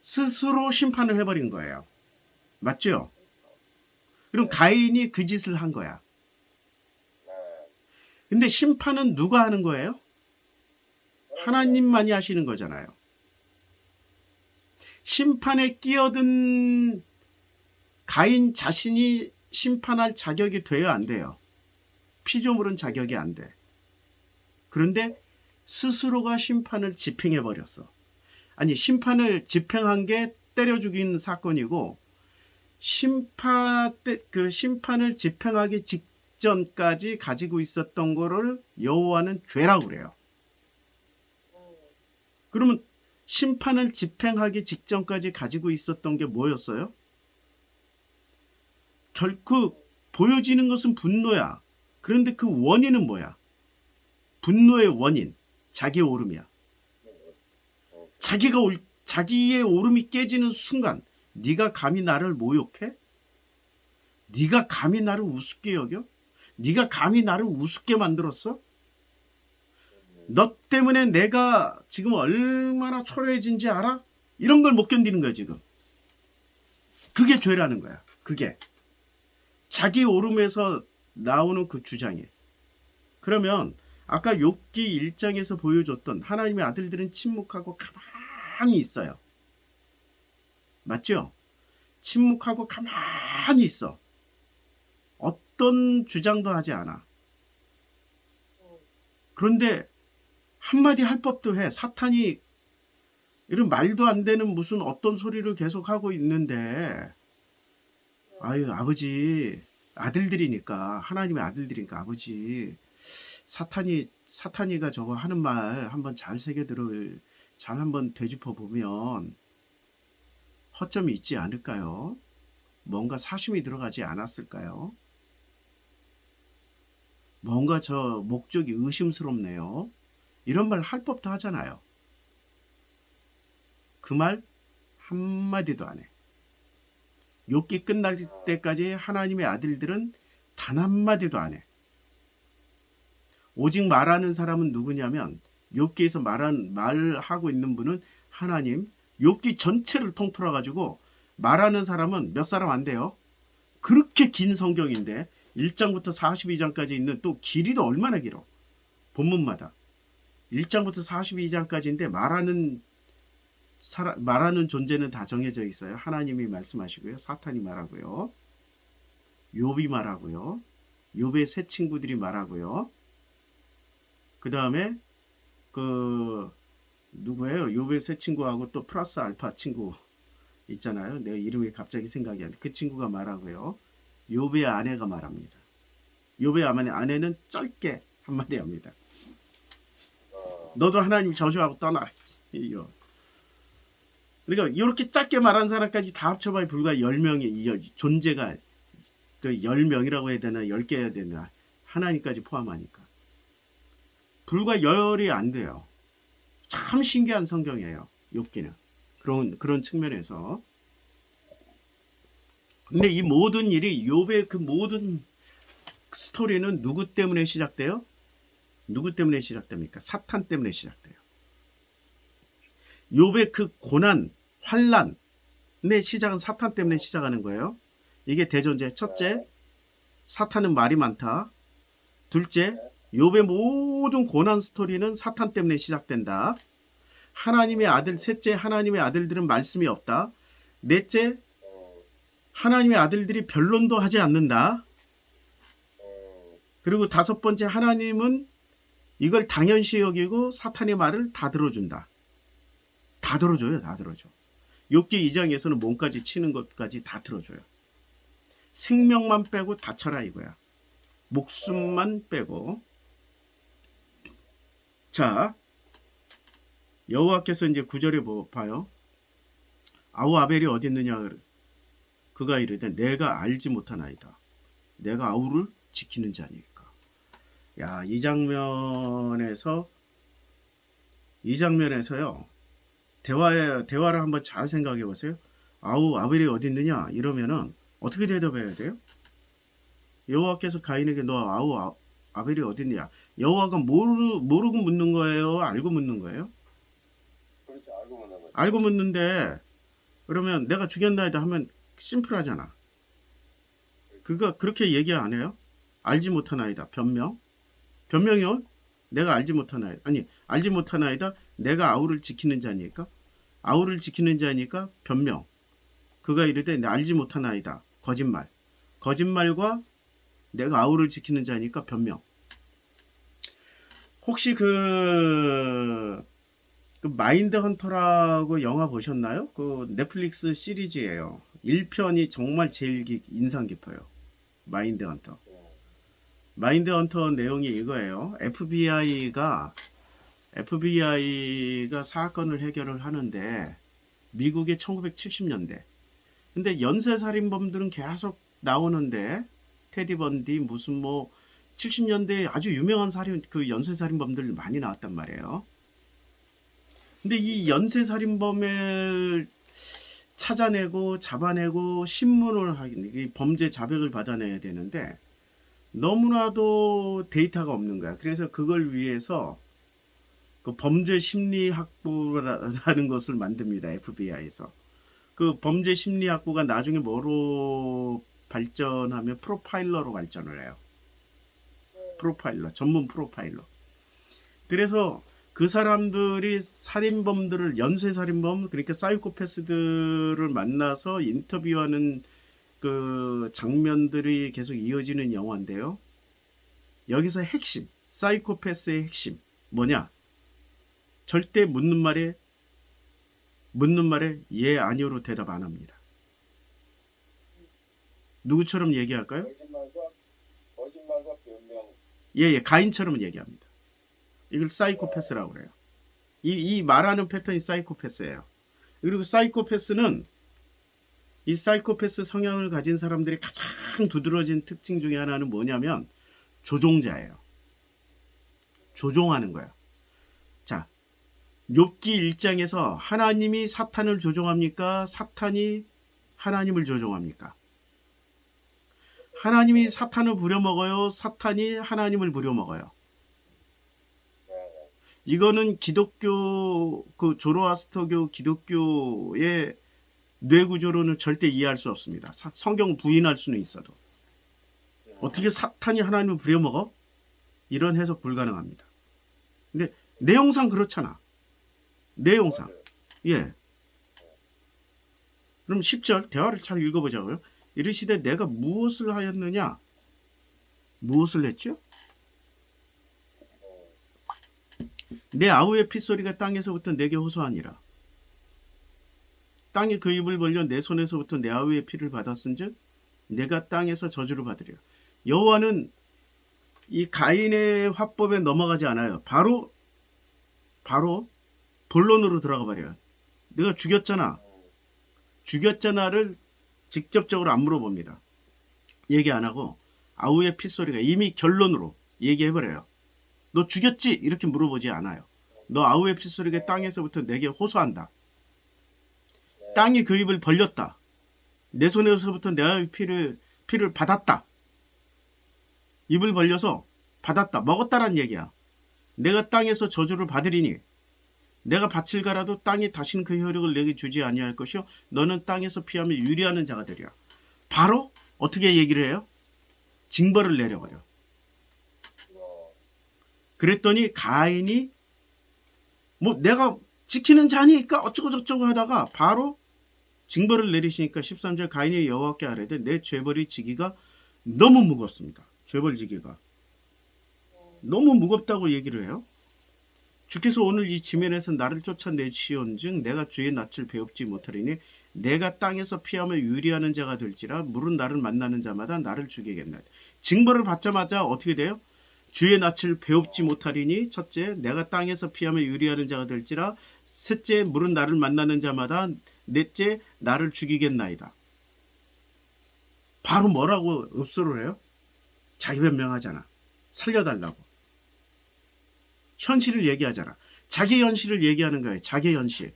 스스로 심판을 해버린 거예요. 맞죠? 그럼 가인이 그 짓을 한 거야. 네. 근데 심판은 누가 하는 거예요? 하나님만이 하시는 거잖아요. 심판에 끼어든 가인 자신이 심판할 자격이 돼야 안 돼요. 피조물은 자격이 안 돼. 그런데 스스로가 심판을 집행해 버렸어. 아니, 심판을 집행한 게 때려 죽인 사건이고 그 심판을 집행하기 직전까지 가지고 있었던 거를 여호와는 죄라고 그래요. 그러면 심판을 집행하기 직전까지 가지고 있었던 게 뭐였어요? 결국 보여지는 것은 분노야. 그런데 그 원인은 뭐야? 분노의 원인, 자기의 오름이야. 자기의 오름이 깨지는 순간 네가 감히 나를 모욕해? 네가 감히 나를 우습게 여겨? 네가 감히 나를 우습게 만들었어? 너 때문에 내가 지금 얼마나 초라해진지 알아? 이런 걸 못 견디는 거야 지금. 그게 죄라는 거야. 그게 자기 오름에서 나오는 그 주장이에요. 그러면 아까 욥기 1장에서 보여줬던 하나님의 아들들은 침묵하고 가만히 있어요. 맞죠? 침묵하고 가만히 있어. 어떤 주장도 하지 않아. 그런데 한마디 할 법도 해. 사탄이 이런 말도 안 되는 무슨 어떤 소리를 계속 하고 있는데, 아유, 아버지, 아들들이니까, 하나님의 아들들이니까, 아버지, 사탄이가 저거 하는 말 한번 잘 잘 한번 되짚어 보면 허점이 있지 않을까요? 뭔가 사심이 들어가지 않았을까요? 뭔가 저 목적이 의심스럽네요. 이런 말 할 법도 하잖아요. 그 말 한마디도 안 해. 욥기 끝날 때까지 하나님의 아들들은 단 한마디도 안 해. 오직 말하는 사람은 누구냐면 욥기에서 말하고 있는 분은 하나님. 욥기 전체를 통틀어 가지고 말하는 사람은 몇 사람 안 돼요. 그렇게 긴 성경인데 1장부터 42장까지 있는 또 길이도 얼마나 길어. 본문마다 1장부터 42장까지인데 말하는 존재는 다 정해져 있어요. 하나님이 말씀하시고요. 사탄이 말하고요. 욥이 말하고요. 욥의 세 친구들이 말하고요. 그 다음에 누구예요? 욥의 세 친구하고 또 플러스 알파 친구 있잖아요. 내 이름이 갑자기 생각이 안 나. 그 친구가 말하고요. 욥의 아내가 말합니다. 욥의 아내는 짧게 한마디 합니다. 너도 하나님 저주하고 떠나. 그러니까 이렇게 짧게 말한 사람까지 다 합쳐봐야 불과 10명의 존재가 그 10명이라고 해야 되나 10개 해야 되나 하나님까지 포함하니까 불과 10이 안 돼요. 참 신기한 성경이에요. 욥기는 그런 측면에서. 근데 이 모든 일이 욥의 그 모든 스토리는 누구 때문에 시작돼요? 누구 때문에 시작됩니까? 사탄 때문에 시작돼요. 욥의 그 고난, 환난의 시작은 사탄 때문에 시작하는 거예요. 이게 대전제. 첫째, 사탄은 말이 많다. 둘째, 욥의 모든 고난 스토리는 사탄 때문에 시작된다. 하나님의 아들. 셋째, 하나님의 아들들은 말씀이 없다. 넷째, 하나님의 아들들이 변론도 하지 않는다. 그리고 다섯 번째, 하나님은 이걸 당연시 여기고 사탄의 말을 다 들어준다. 다 들어줘요. 다 들어줘. 욥기 2장에서는 몸까지 치는 것까지 다 들어줘요. 생명만 빼고 다 쳐라 이거야. 목숨만 빼고. 자, 여호와께서 이제 9절에 봐요. 아우 아벨이 어디 있느냐. 그가 이르되 내가 알지 못하나이다. 내가 아우를 지키는 자니까. 야, 이 장면에서요. 대화를 한번 잘 생각해 보세요. 아우 아벨이 어디 있느냐 이러면은 어떻게 대답해야 돼요? 여호와께서 가인에게 너 아벨이 어디 있느냐? 여호와가 모르고 묻는 거예요? 알고 묻는 거예요? 그렇죠. 알고 보는 거죠. 알고 묻는데 그러면 내가 죽였나이다 하면 심플하잖아. 그거 그렇게 얘기 안 해요? 알지 못하나이다. 변명이요? 내가 알지 못하나이다. 아니 알지 못하나이다. 내가 아우를 지키는 자니까 아우를 지키는 자니까 변명. 그가 이르되 내 알지 못하나이다. 거짓말과 내가 아우를 지키는 자니까 변명. 혹시 그 마인드 헌터라고 영화 보셨나요? 그 넷플릭스 시리즈예요. 1편이 정말 제일 인상 깊어요. 마인드 헌터. 마인드 헌터 내용이 이거예요. FBI가 사건을 해결을 하는데 미국의 1970년대. 근데 연쇄살인범들은 계속 나오는데 테디 번디 무슨 뭐 70년대에 아주 유명한 연쇄살인범들 많이 나왔단 말이에요. 근데 이 연쇄살인범을 찾아내고 잡아내고 신문을 하기 범죄 자백을 받아내야 되는데 너무나도 데이터가 없는 거야. 그래서 그걸 위해서 그 범죄 심리학부라는 것을 만듭니다. FBI에서. 그 범죄 심리학부가 나중에 뭐로 발전하면 프로파일러로 발전을 해요. 전문 프로파일러. 그래서 그 사람들이 연쇄살인범, 그러니까 사이코패스들을 만나서 인터뷰하는 그 장면들이 계속 이어지는 영화인데요. 여기서 사이코패스의 핵심, 뭐냐? 절대 묻는 말에 예, 아니오로 대답 안 합니다. 누구처럼 얘기할까요? 거짓말과 변명. 예, 가인처럼 얘기합니다. 이걸 사이코패스라고 그래요. 이 말하는 패턴이 사이코패스예요. 그리고 이 사이코패스 성향을 가진 사람들이 가장 두드러진 특징 중에 하나는 뭐냐면 조종자예요. 조종하는 거야. 자, 욥기 1장에서 하나님이 사탄을 조종합니까? 사탄이 하나님을 조종합니까? 하나님이 사탄을 부려먹어요? 사탄이 하나님을 부려먹어요? 이거는 기독교, 그 조로아스터교 기독교의 뇌구조로는 절대 이해할 수 없습니다. 성경을 부인할 수는 있어도. 어떻게 사탄이 하나님을 부려먹어? 이런 해석 불가능합니다. 근데 내용상 그렇잖아. 내용상. 예. 그럼 10절 대화를 잘 읽어보자고요. 이르시되 내가 무엇을 하였느냐? 무엇을 했죠? 내 아우의 핏소리가 땅에서부터 내게 호소하니라. 땅이 그 입을 벌려 내 손에서부터 내 아우의 피를 받았은즉 내가 땅에서 저주를 받으리라. 여호와는 이 가인의 화법에 넘어가지 않아요. 바로 본론으로 들어가 버려요. 내가 죽였잖아를 직접적으로 안 물어봅니다. 얘기 안 하고 아우의 핏소리가 이미 결론으로 얘기해버려요. 너 죽였지? 이렇게 물어보지 않아요. 너 아우의 핏소리가 땅에서부터 내게 호소한다. 땅이 그 입을 벌렸다. 내 손에서부터 내 아우의 피를 받았다. 입을 벌려서 받았다. 먹었다란 얘기야. 내가 땅에서 저주를 받으리니 내가 밭을 갈아도 땅이 다시는 그 효력을 내게 주지 아니할 것이요 너는 땅에서 피하며 유리하는 자가 되리라. 바로 어떻게 얘기를 해요? 징벌을 내려버려. 그랬더니 가인이 뭐 내가 지키는 자니까 어쩌고 저쩌고 하다가 바로 징벌을 내리시니까 13절 가인이 여호와께 아뢰되 내 죄벌이 지기가 너무 무겁습니다. 죄벌 지기가 너무 무겁다고 얘기를 해요. 주께서 오늘 이 지면에서 나를 쫓아내시온즉 내가 주의 낯을 배웁지 못하리니 내가 땅에서 피하며 유리하는 자가 될지라 물은 나를 만나는 자마다 나를 죽이겠나이다. 징벌을 받자마자 어떻게 돼요? 주의 낯을 배웁지 못하리니 첫째 내가 땅에서 피하며 유리하는 자가 될지라 셋째 물은 나를 만나는 자마다 넷째 나를 죽이겠나이다. 바로 뭐라고 읍소를 해요? 자기 변명하잖아. 살려달라고. 현실을 얘기하잖아. 자기 현실을 얘기하는 거예요. 자기 현실.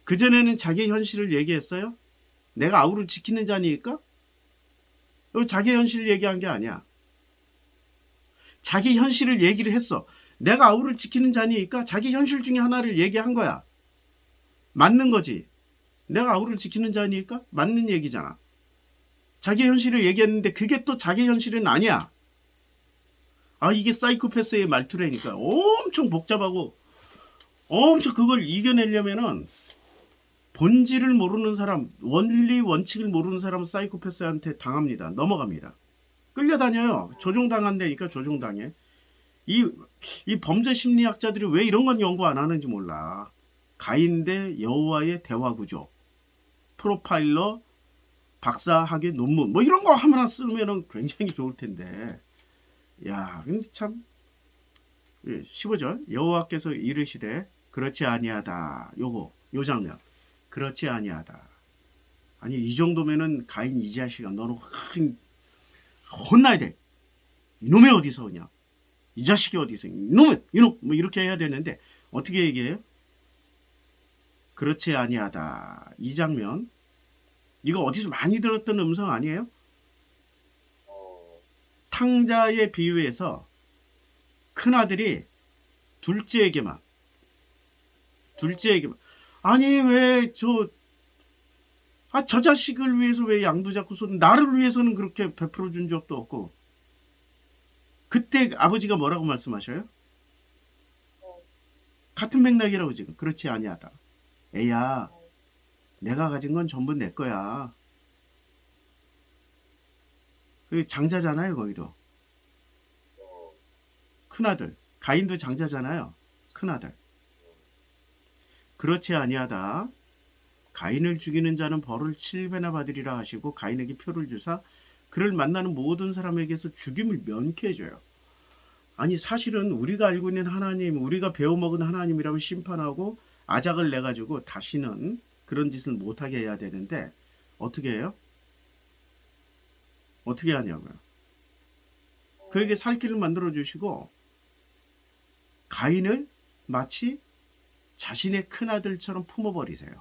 그전에는 자기 현실을 얘기했어요? 내가 아우를 지키는 자니까? 자기 현실을 얘기한 게 아니야. 자기 현실을 얘기를 했어. 내가 아우를 지키는 자니까 자기 현실 중에 하나를 얘기한 거야. 맞는 거지. 내가 아우를 지키는 자니까 맞는 얘기잖아. 자기 현실을 얘기했는데 그게 또 자기 현실은 아니야. 아, 이게 사이코패스의 말투라니까. 엄청 복잡하고 엄청 그걸 이겨내려면은 본질을 모르는 사람, 원리 원칙을 모르는 사람은 사이코패스한테 당합니다. 넘어갑니다. 끌려다녀요. 조종당한다니까. 조종당해. 이 범죄 심리학자들이 왜 이런 건 연구 안 하는지 몰라. 가인 대 여호와의 대화 구조, 프로파일러 박사학위 논문 뭐 이런 거 하나 쓰면은 굉장히 좋을 텐데. 야, 근데 참 15절 여호와께서 이르시되 그렇지 아니하다. 요 장면. 그렇지 아니하다. 아니 이 정도면은 가인 이 자식아 너는 혼나야 돼. 이놈이 어디서 오냐? 이 자식이 어디서? 이놈 뭐 이렇게 해야 되는데 어떻게 얘기해요? 그렇지 아니하다. 이 장면 이거 어디서 많이 들었던 음성 아니에요? 탕자의 비유에서 큰아들이 둘째에게만 아니 왜 저 자식을 위해서 왜 양도 잡고 손 나를 위해서는 그렇게 베풀어 준 적도 없고 그때 아버지가 뭐라고 말씀하셔요? 같은 맥락이라고 지금. 그렇지 아니하다. 애야 내가 가진 건 전부 내 거야. 그 장자잖아요. 거기도 큰아들 가인도 장자잖아요. 큰아들. 그렇지 아니하다. 가인을 죽이는 자는 벌을 7배나 받으리라 하시고 가인에게 표를 주사 그를 만나는 모든 사람에게서 죽임을 면케 해줘요. 아니 사실은 우리가 알고 있는 하나님, 우리가 배워먹은 하나님이라면 심판하고 아작을 내가지고 다시는 그런 짓을 못하게 해야 되는데 어떻게 해요? 어떻게 하냐고요. 그에게 살 길을 만들어주시고 가인을 마치 자신의 큰아들처럼 품어버리세요.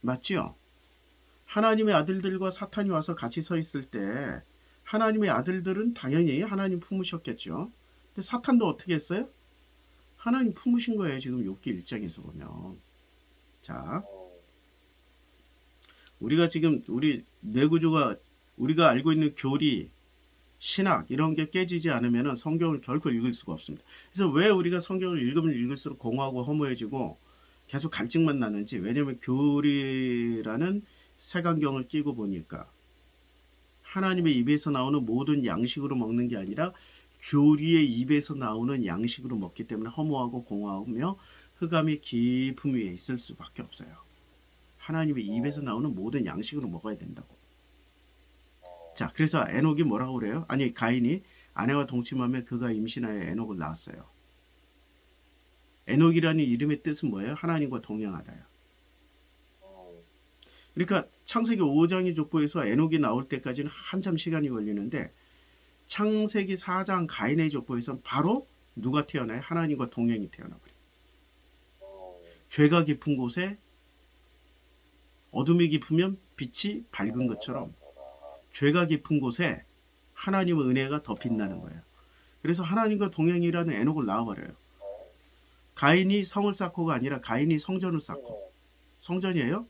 맞지요? 하나님의 아들들과 사탄이 와서 같이 서 있을 때 하나님의 아들들은 당연히 하나님 품으셨겠죠. 근데 사탄도 어떻게 했어요? 하나님 품으신 거예요. 지금 욥기 1장에서 보면. 자, 우리가 지금 우리 뇌구조가 우리가 알고 있는 교리, 신학 이런 게 깨지지 않으면 성경을 결코 읽을 수가 없습니다. 그래서 왜 우리가 성경을 읽으면 읽을수록 공허하고 허무해지고 계속 갈증만 나는지 왜냐하면 교리라는 색안경을 끼고 보니까 하나님의 입에서 나오는 모든 양식으로 먹는 게 아니라 교리의 입에서 나오는 양식으로 먹기 때문에 허무하고 공허하며 흑암이 깊음 위에 있을 수밖에 없어요. 하나님의 입에서 나오는 모든 양식으로 먹어야 된다고. 자, 그래서 에녹이 뭐라고 그래요? 아니 가인이 아내와 동침하며 그가 임신하여 에녹을 낳았어요. 에녹이라는 이름의 뜻은 뭐예요? 하나님과 동행하다요. 그러니까 창세기 5장의 족보에서 에녹이 나올 때까지는 한참 시간이 걸리는데 창세기 4장 가인의 족보에서는 바로 누가 태어나요? 하나님과 동행이 태어나버려요. 죄가 깊은 곳에 어둠이 깊으면 빛이 밝은 것처럼 죄가 깊은 곳에 하나님의 은혜가 더 빛나는 거예요. 그래서 하나님과 동행이라는 에녹을 낳아버려요. 가인이 성을 쌓고가 아니라 가인이 성전을 쌓고 성전이에요.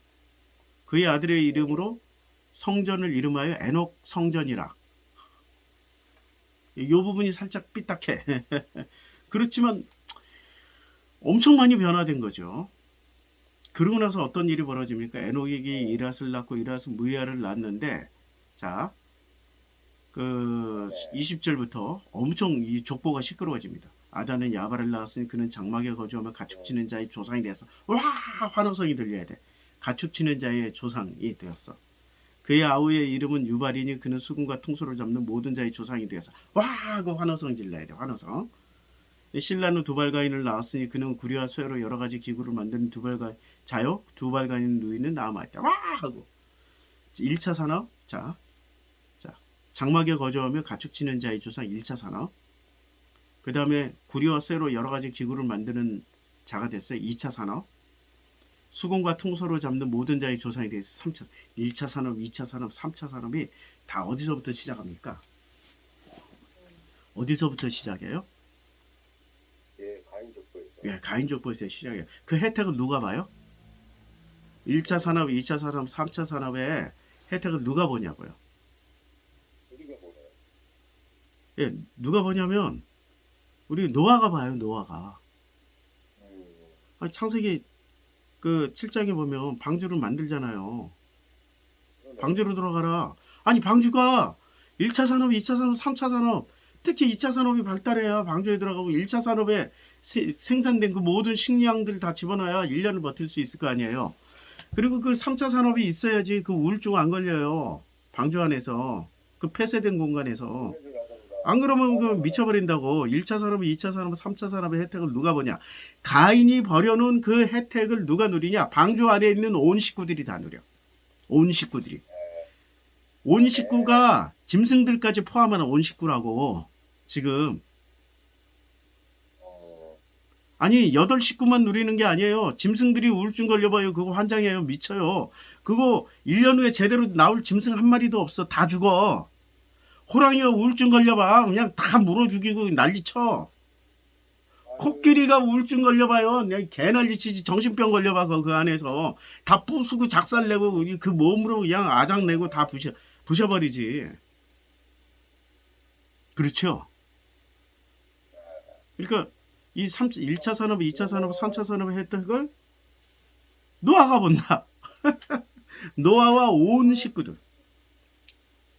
그의 아들의 이름으로 성전을 이름하여 에녹 성전이라. 이 부분이 살짝 삐딱해. 그렇지만 엄청 많이 변화된 거죠. 그러고 나서 어떤 일이 벌어집니까? 에녹이 이랏을 낳고 이랏은 무이아를 낳았는데 자, 그 20절부터 엄청 이 족보가 시끄러워집니다. 아담은 야발을 낳았으니 그는 장막에 거주하며 가축치는 자의 조상이 되었어. 와, 환호성이 들려야 돼. 가축치는 자의 조상이 되었어. 그의 아우의 이름은 유발이니 그는 수금과 퉁소를 잡는 모든 자의 조상이 되었어. 와 하고 환호성 질러야 돼. 환호성. 신라는 두발가인을 낳았으니 그는 구리와 쇠로 여러 가지 기구를 만드는 자요. 두발가인 누이는 나아마였다. 와 하고 1차 산업. 자 장막에 거주하며 가축 치는 자의 조상 1차 산업. 그 다음에 구리와 쇠로 여러 가지 기구를 만드는 자가 됐어요. 2차 산업. 수공과 퉁소로 잡는 모든 자의 조상이 돼서 3차, 1차 산업, 2차 산업, 3차 산업이 다 어디서부터 시작합니까? 어디서부터 시작해요? 예, 가인족보에서. 예, 가인족보에서 시작해요. 그 혜택을 누가 봐요? 1차 산업, 2차 산업, 3차 산업의 혜택을 누가 보냐고요. 우리가 보네요. 예, 누가 보냐면 우리 노아가 봐요. 노아가. 아니, 창세기 그 7장에 보면 방주를 만들잖아요. 방주로 들어가라. 아니 방주가 1차 산업, 2차 산업, 3차 산업, 특히 2차 산업이 발달해야 방주에 들어가고 1차 산업에 생산된 그 모든 식량들 다 집어넣어야 1년을 버틸 수 있을 거 아니에요. 그리고 그 3차 산업이 있어야지 그 우울증 안 걸려요. 방주 안에서 그 폐쇄된 공간에서. 안 그러면 그 미쳐버린다고. 1차 산업, 2차 산업, 3차 산업의 혜택을 누가 보냐. 가인이 버려놓은 그 혜택을 누가 누리냐. 방주 안에 있는 온 식구들이 다 누려. 온 식구들이. 온 식구가 짐승들까지 포함하는 온 식구라고. 지금. 아니 8식구만 누리는 게 아니에요. 짐승들이 우울증 걸려봐요. 그거 환장해요. 미쳐요. 그거 1년 후에 제대로 나올 짐승 한 마리도 없어. 다 죽어. 호랑이가 우울증 걸려봐. 그냥 다 물어 죽이고 난리쳐. 코끼리가 우울증 걸려봐요. 그냥 개 난리치지. 정신병 걸려봐. 그 안에서. 다 부수고 작살내고 그 몸으로 그냥 아작내고 다 부셔버리지. 그렇죠. 그러니까 이 1차 산업, 2차 산업, 3차 산업의 혜택을 노아가 본다. 노아와 온 식구들.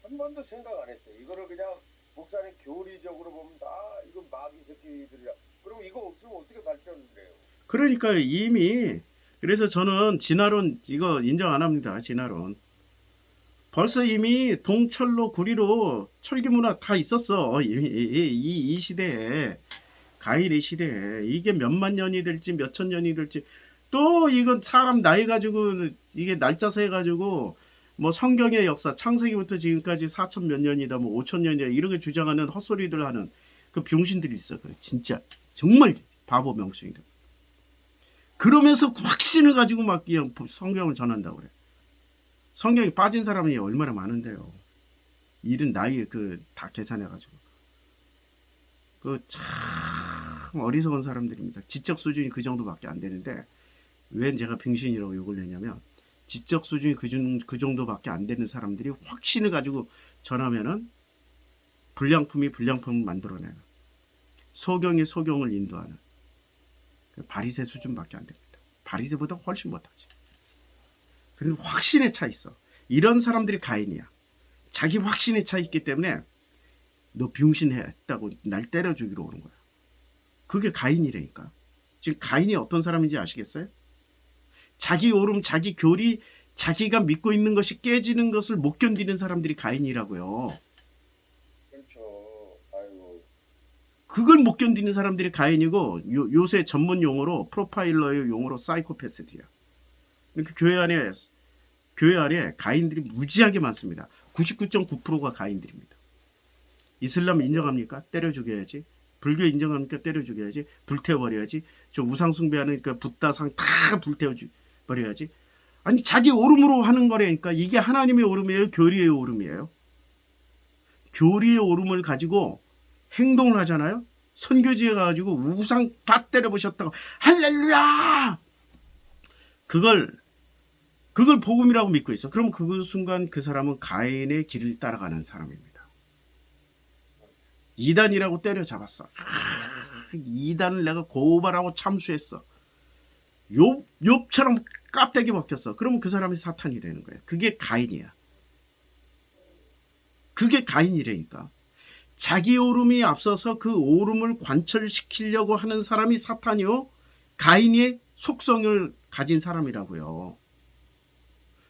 한 번도 생각 안 했어요. 이거를 그냥 목사님 교리적으로 보면 다 이거 마귀 새끼들이야. 그럼 이거 없으면 어떻게 발전을 해요? 그러니까 이미 그래서 저는 진화론 이거 인정 안 합니다. 진화론. 벌써 이미 동철로 구리로 철기문화 다 있었어. 이 시대에. 가인의 시대에 이게 몇만 년이 될지 몇천 년이 될지 또 이건 사람 나이 가지고 이게 날짜서 해가지고 뭐 성경의 역사 창세기부터 지금까지 4천 몇 년이다 뭐 5천 년이다 이렇게 주장하는 헛소리들 하는 그 병신들이 있어. 그래. 진짜 정말 바보 명수이들. 그러면서 확신을 가지고 막 그냥 성경을 전한다고 그래. 성경이 빠진 사람이 얼마나 많은데요. 이른 나이 그 다 계산해가지고. 그 참 어리석은 사람들입니다. 지적 수준이 그 정도밖에 안 되는데 왜 제가 병신이라고 욕을 내냐면 지적 수준이 그 정도밖에 안 되는 사람들이 확신을 가지고 전하면은 불량품이 불량품을 만들어내는 소경이 소경을 인도하는 바리새 수준밖에 안 됩니다. 바리새보다 훨씬 못하지. 그리고 확신에 차 있어. 이런 사람들이 가인이야. 자기 확신에 차 있기 때문에 너 병신했다고 날 때려 죽이러 오는 거야. 그게 가인이라니까. 지금 가인이 어떤 사람인지 아시겠어요? 자기 오름, 자기 교리, 자기가 믿고 있는 것이 깨지는 것을 못 견디는 사람들이 가인이라고요. 그렇죠. 아이고. 그걸 못 견디는 사람들이 가인이고 요새 전문 용어로 프로파일러의 용어로 사이코패스들이야. 그러니까 교회 안에 가인들이 무지하게 많습니다. 99.9%가 가인들입니다. 이슬람 인정합니까? 때려 죽여야지. 불교 인정합니까? 때려 죽여야지. 불태워버려야지. 저 우상 숭배하니까 붓다상 다 불태워버려야지. 아니 자기 오름으로 하는 거라니까. 이게 하나님의 오름이에요? 교리의 오름이에요? 교리의 오름을 가지고 행동을 하잖아요. 선교지에 가가지고 우상 다 때려보셨다고 할렐루야! 그걸 복음이라고 믿고 있어. 그럼 그 순간 그 사람은 가인의 길을 따라가는 사람입니다. 이단이라고 때려잡았어. 이단을 내가 고발하고 참수했어. 욥처럼 깝대기 먹혔어. 그러면 그 사람이 사탄이 되는 거야. 그게 가인이야. 그게 가인이라니까. 자기 오름이 앞서서 그 오름을 관철시키려고 하는 사람이 사탄이요. 가인의 속성을 가진 사람이라고요.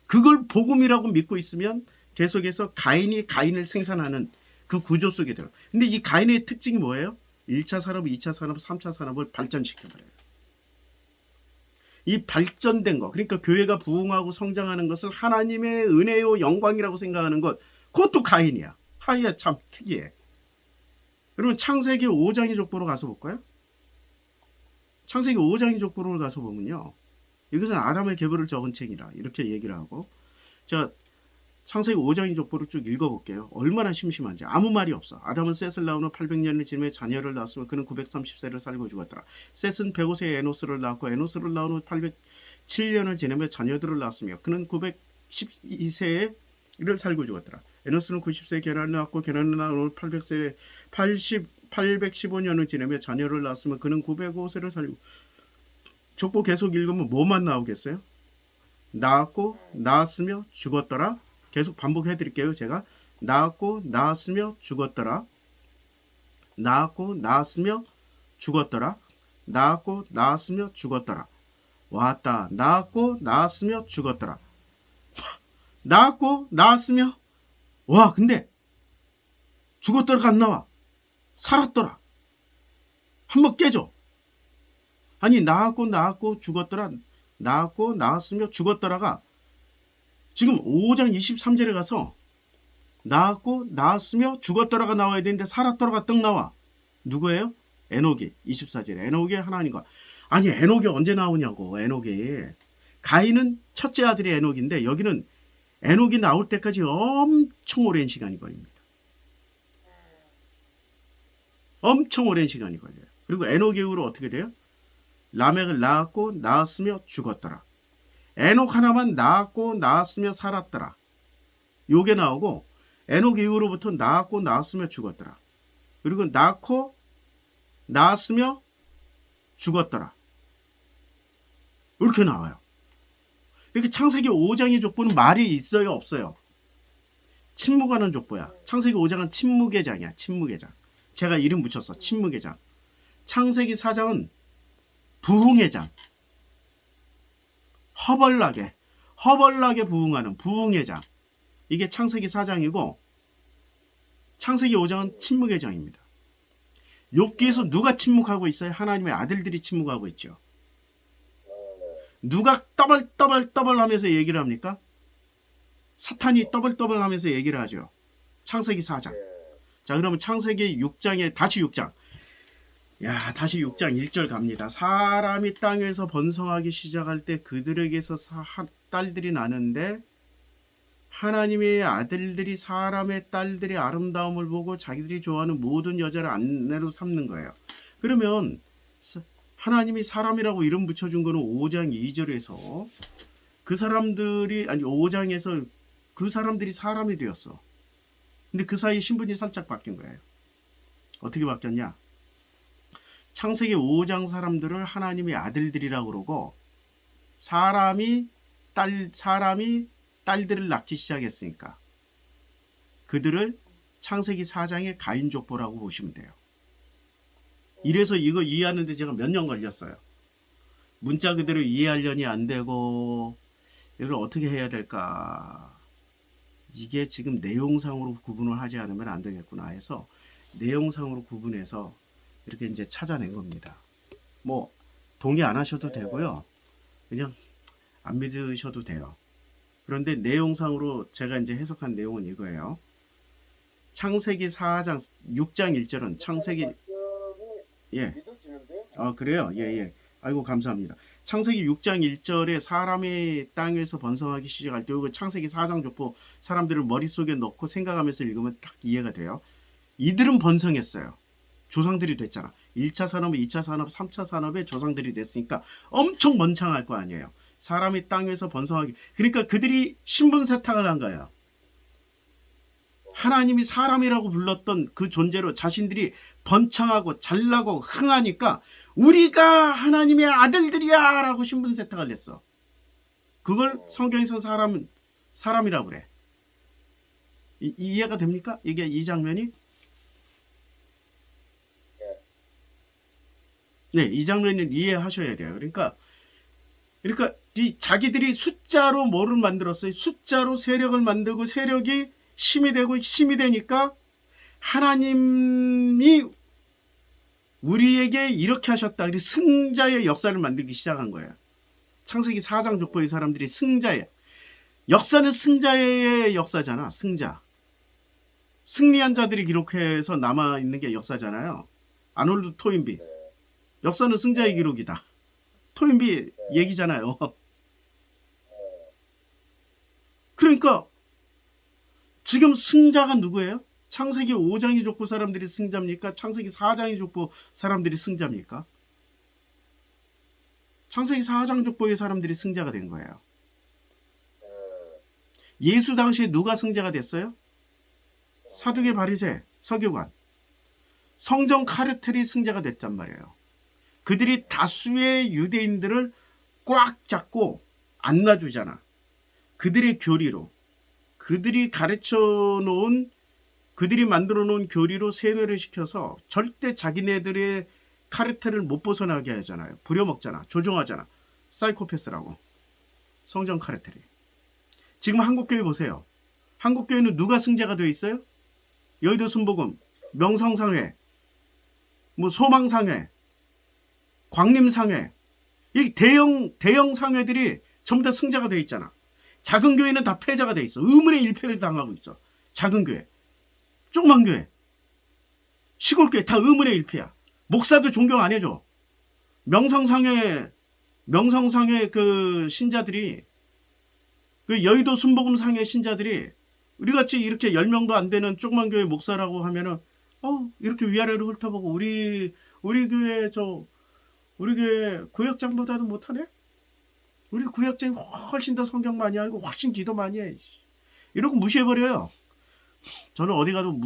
그걸 복음이라고 믿고 있으면 계속해서 가인이 가인을 생산하는 그 구조 속에 들어. 근데 이 가인의 특징이 뭐예요? 1차 산업, 2차 산업, 3차 산업을 발전시켜버려요. 이 발전된 거, 그러니까 교회가 부흥하고 성장하는 것을 하나님의 은혜요 영광이라고 생각하는 것, 그것도 가인이야. 하야 참 특이해. 그러면 창세기 5장의 족보로 가서 볼까요? 창세기 5장의 족보를 가서 보면요. 이것은 아담의 계보를 적은 책이라 이렇게 얘기를 하고, 자, 창세기 5장의 족보를 쭉 읽어볼게요. 얼마나 심심한지. 아무 말이 없어. 아담은 셋을 낳은 후 800년을 지내 자녀를 낳았으며 그는 930세를 살고 죽었더라. 셋은 105세에 에노스를 낳았고 에노스를 낳은 후 807년을 지내며 자녀들을 낳았으며 그는 912세에 를 살고 죽었더라. 에노스는 90세에 게란을 낳았고 게란을 낳은 후 815년을 지내며 자녀를 낳았으며 그는 905세를 살고. 족보 계속 읽으면 뭐만 나오겠어요? 낳았고 낳았으며 죽었더라. 계속 반복해 드릴게요. 제가 낳았고 낳았으며 죽었더라. 낳았고 낳았으며 죽었더라. 낳았고 낳았으며 죽었더라. 왔다. 낳았고 낳았으며 죽었더라. 낳았고 낳았으며, 와 근데 죽었더라가 안 나와. 살았더라. 한번 깨줘. 아니 낳았고 낳았고 죽었더라, 낳았고 낳았으며 죽었더라가 지금 5장 23절에 가서 낳았고 낳았으며 죽었더라가 나와야 되는데 살았더라가 떡 나와. 누구예요? 에녹이 24절에 에녹이 하나님과. 아니 에녹이 언제 나오냐고. 에녹이 가인은 첫째 아들이 에녹인데 여기는 에녹이 나올 때까지 엄청 오랜 시간이 걸립니다. 엄청 오랜 시간이 걸려요. 그리고 에녹 이후로 어떻게 돼요? 라멕을 낳았고 낳았으며 죽었더라. 에녹 하나만 낳았고 낳았으며 살았더라. 요게 나오고 에녹 이후로부터 낳았고 낳았으며 죽었더라. 그리고 낳고 낳았으며 죽었더라. 이렇게 나와요. 이렇게 창세기 5장의 족보는 말이 있어요, 없어요? 침묵하는 족보야. 창세기 5장은 침묵의 장이야. 침묵의 장. 제가 이름 붙였어. 침묵의 장. 창세기 4장은 부흥의 장. 허벌나게 부흥하는 부흥의 장. 이게 창세기 4장이고 창세기 5장은 침묵의 장입니다. 욥기에서 누가 침묵하고 있어요? 하나님의 아들들이 침묵하고 있죠. 누가 떠벌 하면서 얘기를 합니까? 사탄이 떠벌 하면서 얘기를 하죠. 창세기 4장. 자, 그러면 창세기 6장에 다시 6장. 야, 다시 6장 1절 갑니다. 사람이 땅에서 번성하기 시작할 때 그들에게서 딸들이 나는데 하나님의 아들들이 사람의 딸들의 아름다움을 보고 자기들이 좋아하는 모든 여자를 아내로 삼는 거예요. 그러면 하나님이 사람이라고 이름 붙여준 거는 5장 2절에서 그 사람들이, 아니 5장에서 그 사람들이 사람이 되었어. 근데 그 사이 신분이 살짝 바뀐 거예요. 어떻게 바뀌었냐? 창세기 5장 사람들을 하나님의 아들들이라고 그러고 사람이 딸들을 낳기 시작했으니까 그들을 창세기 4장의 가인 족보라고 보시면 돼요. 이래서 이거 이해하는데 제가 몇 년 걸렸어요. 문자 그대로 이해하려니 안 되고 이걸 어떻게 해야 될까? 이게 지금 내용상으로 구분을 하지 않으면 안 되겠구나 해서 내용상으로 구분해서 이렇게 이제 찾아낸 겁니다. 뭐 동의 안 하셔도 되고요. 그냥 안 믿으셔도 돼요. 그런데 내용상으로 제가 이제 해석한 내용은 이거예요. 창세기 4장 6장 1절은 창세기 예. 아 그래요? 예. 아이고 감사합니다. 창세기 6장 1절에 사람이 땅에서 번성하기 시작할 때 이거 창세기 4장 족보 사람들을 머릿속에 넣고 생각하면서 읽으면 딱 이해가 돼요. 이들은 번성했어요. 조상들이 됐잖아. 1차 산업, 2차 산업, 3차 산업의 조상들이 됐으니까 엄청 번창할 거 아니에요. 사람이 땅에서 번성하기. 그러니까 그들이 신분 세탁을 한 거예요. 하나님이 사람이라고 불렀던 그 존재로 자신들이 번창하고 잘나고 흥하니까 우리가 하나님의 아들들이야 라고 신분 세탁을 했어. 그걸 성경에서 사람이라고 그래. 이해가 됩니까? 이게 이 장면이? 네, 이 장면을 이해하셔야 돼요. 그러니까 이 자기들이 숫자로 뭐를 만들었어요? 숫자로 세력을 만들고 세력이 힘이 되고 힘이 되니까 하나님이 우리에게 이렇게 하셨다. 그래서 승자의 역사를 만들기 시작한 거예요. 창세기 4장 족보의 사람들이 승자의 역사는 승자의 역사잖아. 승자. 승리한 자들이 기록해서 남아 있는 게 역사잖아요. 아놀드 토인비. 네. 역사는 승자의 기록이다. 토인비 얘기잖아요. 그러니까 지금 승자가 누구예요? 창세기 5장이 족보 사람들이 승자입니까? 창세기 4장이 족보 사람들이 승자입니까? 창세기 4장 족보의 사람들이 승자가 된 거예요. 예수 당시에 누가 승자가 됐어요? 사두개 바리새, 서기관. 성전 카르텔이 승자가 됐단 말이에요. 그들이 다수의 유대인들을 꽉 잡고 안 놔주잖아. 그들의 교리로, 그들이 가르쳐 놓은, 그들이 만들어 놓은 교리로 세뇌를 시켜서 절대 자기네들의 카르텔을 못 벗어나게 하잖아요. 부려먹잖아. 조종하잖아. 사이코패스라고. 성전 카르텔이. 지금 한국교회 보세요. 한국교회는 누가 승자가 되어 있어요? 여의도 순복음, 명성상회, 뭐 소망상회, 광림상회. 이 대형 상회들이 전부 다 승자가 되어 있잖아. 작은 교회는 다 패자가 되어 있어. 의문의 일패를 당하고 있어. 작은 교회, 조그만 교회, 시골 교회 다 의문의 일패야. 목사도 존경 안 해줘. 명성상회 그 신자들이, 그 여의도 순복음 상회 신자들이 우리같이 이렇게 10명도 안 되는 조그만 교회 목사라고 하면은 이렇게 위아래로 훑어보고 우리 교회 우리 교회 구역장보다도 못하네? 우리 구역장이 훨씬 더 성경 많이 알고 훨씬 기도 많이 해. 이러고 무시해버려요. 저는 어디 가도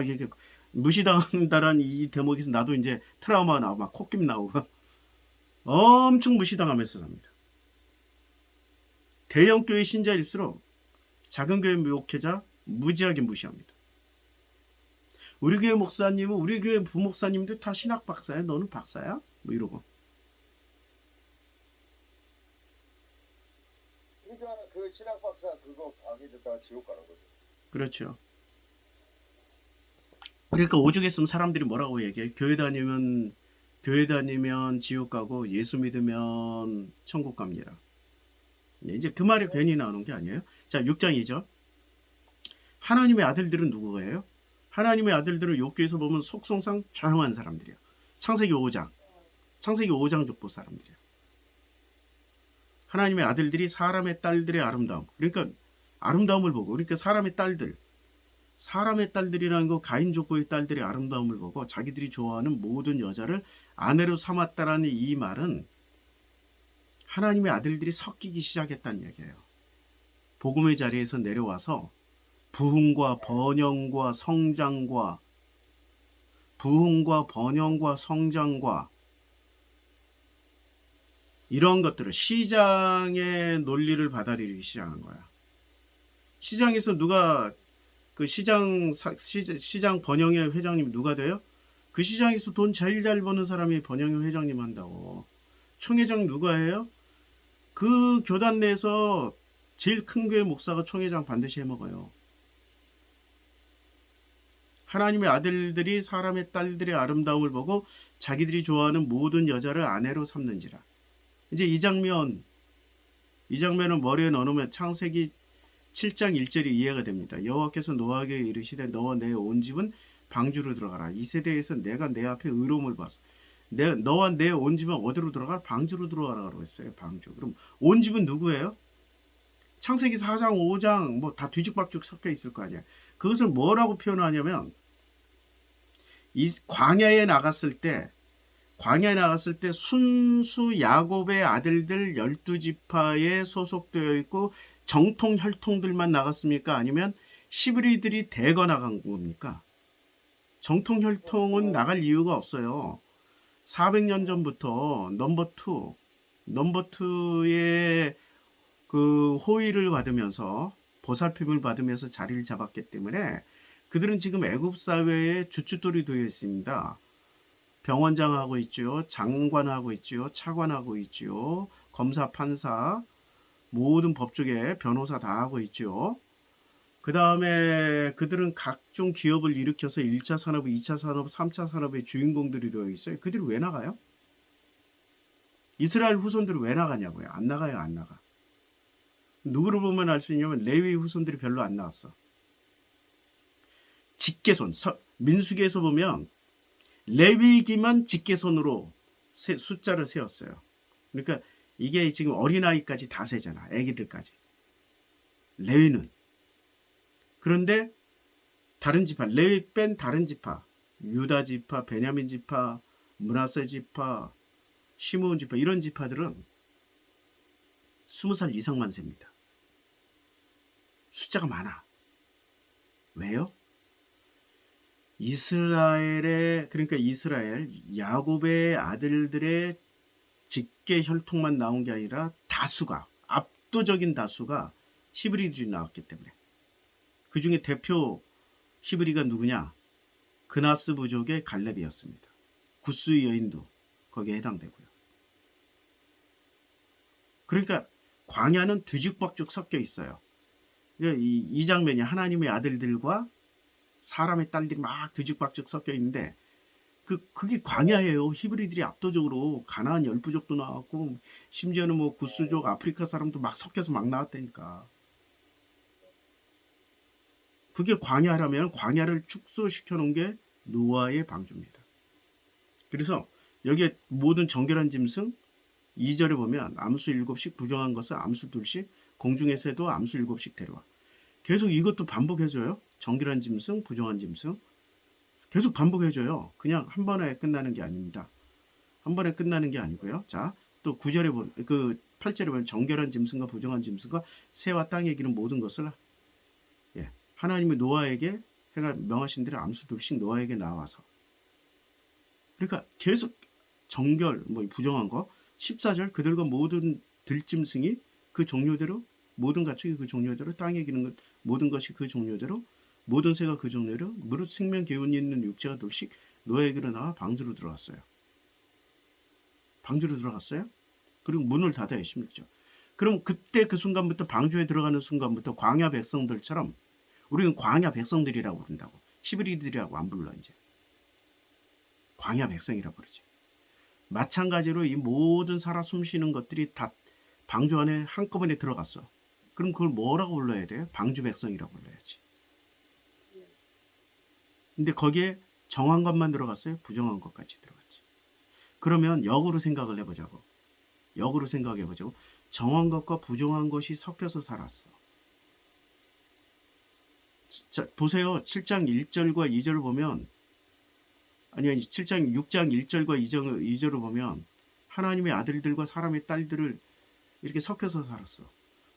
이게 무시당한다라는 이 대목에서 나도 이제 트라우마 나오고 막 콧김 나오고 엄청 무시당하면서 삽니다. 대형 교회 신자일수록 작은 교회 목회자 무지하게 무시합니다. 우리 교회 목사님은 우리 교회 부목사님들 다 신학 박사야. 너는 박사야? 뭐 이러고. 그러니까 그 신학 박사 그거 방해 됐다가 지옥 가는 거죠. 그렇죠. 그러니까 오죽했으면 사람들이 뭐라고 얘기해? 교회 다니면 지옥 가고 예수 믿으면 천국 갑니다. 이제 그 말이 괜히 나오는 게 아니에요. 자, 6장이죠. 하나님의 아들들은 누구예요? 하나님의 아들들은 욥기에서 보면 속성상 조용한 사람들이야. 창세기 5장 족보 사람들이야. 하나님의 아들들이 사람의 딸들의 아름다움. 그러니까 아름다움을 보고, 그러니까 사람의 딸들이라는 거 가인 족보의 딸들의 아름다움을 보고 자기들이 좋아하는 모든 여자를 아내로 삼았다라는 이 말은 하나님의 아들들이 섞이기 시작했다는 얘기예요. 복음의 자리에서 내려와서 부흥과 번영과 성장과 이런 것들을 시장의 논리를 받아들이기 시작한 거야. 시장에서 누가 그 시장 번영의 회장님이 누가 돼요? 그 시장에서 돈 제일 잘 버는 사람이 번영의 회장님 한다고. 총회장 누가 해요? 그 교단 내에서 제일 큰 교회 목사가 총회장 반드시 해먹어요. 하나님의 아들들이 사람의 딸들의 아름다움을 보고 자기들이 좋아하는 모든 여자를 아내로 삼는지라. 이제 이 장면을 머리에 넣어놓으면 창세기 7장 1절이 이해가 됩니다. 여호와께서 노아에게 이르시되 너와 내 온 집은 방주로 들어가라. 이 세대에서 내가 내 앞에 의로움을 봐서 너와 내 온 집은 어디로 들어가? 방주로 들어가라고 했어요. 방주. 그럼 온 집은 누구예요? 창세기 4장 5장 뭐 다 뒤죽박죽 섞여 있을 거 아니야. 그것을 뭐라고 표현하냐면 이 광야에 나갔을 때 순수 야곱의 아들들 12지파에 소속되어 있고 정통 혈통들만 나갔습니까? 아니면 히브리들이 대거 나간 겁니까? 정통 혈통은 나갈 이유가 없어요. 400년 전부터 넘버 2의 그 호의를 받으면서 보살핌을 받으면서 자리를 잡았기 때문에 그들은 지금 애굽 사회에 주춧돌이 되어 있습니다. 병원장하고 있죠. 장관하고 있죠. 차관하고 있죠. 검사, 판사, 모든 법조계 변호사 다 하고 있죠. 그 다음에 그들은 각종 기업을 일으켜서 1차 산업, 2차 산업, 3차 산업의 주인공들이 되어 있어요. 그들이 왜 나가요? 이스라엘 후손들이 왜 나가냐고요. 안 나가요. 안 나가. 누구를 보면 알 수 있냐면 레위 후손들이 별로 안 나왔어. 직계손. 민수기에서 보면 레위기만 직계손으로 숫자를 세웠어요. 그러니까 이게 지금 어린아이까지 다 세잖아. 애기들까지. 레위는. 그런데 다른 지파, 레위 뺀 다른 지파, 유다 지파, 베냐민 지파, 므낫세 지파, 시므온 지파, 이런 지파들은 20살 이상만 셉니다. 숫자가 많아. 왜요? 그러니까 이스라엘, 야곱의 아들들의 직계 혈통만 나온 게 아니라 압도적인 다수가 히브리들이 나왔기 때문에. 그 중에 대표 히브리가 누구냐? 그나스 부족의 갈렙이었습니다. 구스의 여인도 거기에 해당되고요. 그러니까 광야는 뒤죽박죽 섞여 있어요. 이 장면이 하나님의 아들들과 사람의 딸들이 막 뒤죽박죽 섞여 있는데 그게 광야예요. 히브리들이 압도적으로 가나안 10부족도 나왔고 심지어는 뭐 구스족 아프리카 사람도 막 섞여서 막 나왔다니까. 그게 광야라면 광야를 축소시켜 놓은 게 노아의 방주입니다. 그래서 여기에 모든 정결한 짐승 2절에 보면 암수 7씩 부정한 것은 암수 2씩 공중의 새도 암수 7씩 데려와. 계속 이것도 반복해줘요. 정결한 짐승, 부정한 짐승. 계속 반복해줘요. 그냥 한 번에 끝나는 게 아닙니다. 한 번에 끝나는 게 아니고요. 자, 또 9절에 보면, 8절에 보면 정결한 짐승과 부정한 짐승과 새와 땅에 기는 모든 것을 하나님이 노아에게 해가 명하신 대로 암수 2씩 노아에게 나와서. 그러니까 계속 정결, 부정한 거. 14절 그들과 모든 들짐승이 그 종류대로 모든 가축이 그 종류대로 땅에 기는 것 모든 것이 그 종류대로 모든 새가 그 종류대로 무릇 생명 기운이 있는 육체가 둘씩 노아에게로 나와 방주로 들어갔어요. 방주로 들어갔어요. 그리고 문을 닫아요. 16절. 그럼 그때 그 순간부터 방주에 들어가는 순간부터 광야 백성들처럼 우리는 광야 백성들이라고 부른다고. 히브리들이라고 안 불러 이제. 광야 백성이라고 부르지. 마찬가지로 이 모든 살아 숨쉬는 것들이 다 방주 안에 한꺼번에 들어갔어. 그럼 그걸 뭐라고 불러야 돼요? 방주 백성이라고 불러야지. 근데 거기에 정한 것만 들어갔어요? 부정한 것까지 들어갔지. 그러면 역으로 생각을 해보자고. 역으로 생각해보자고. 정한 것과 부정한 것이 섞여서 살았어. 자, 보세요. 7장 1절과 2절을 보면 아니 7장 6장 1절과 2절을 보면 하나님의 아들들과 사람의 딸들을 이렇게 섞여서 살았어.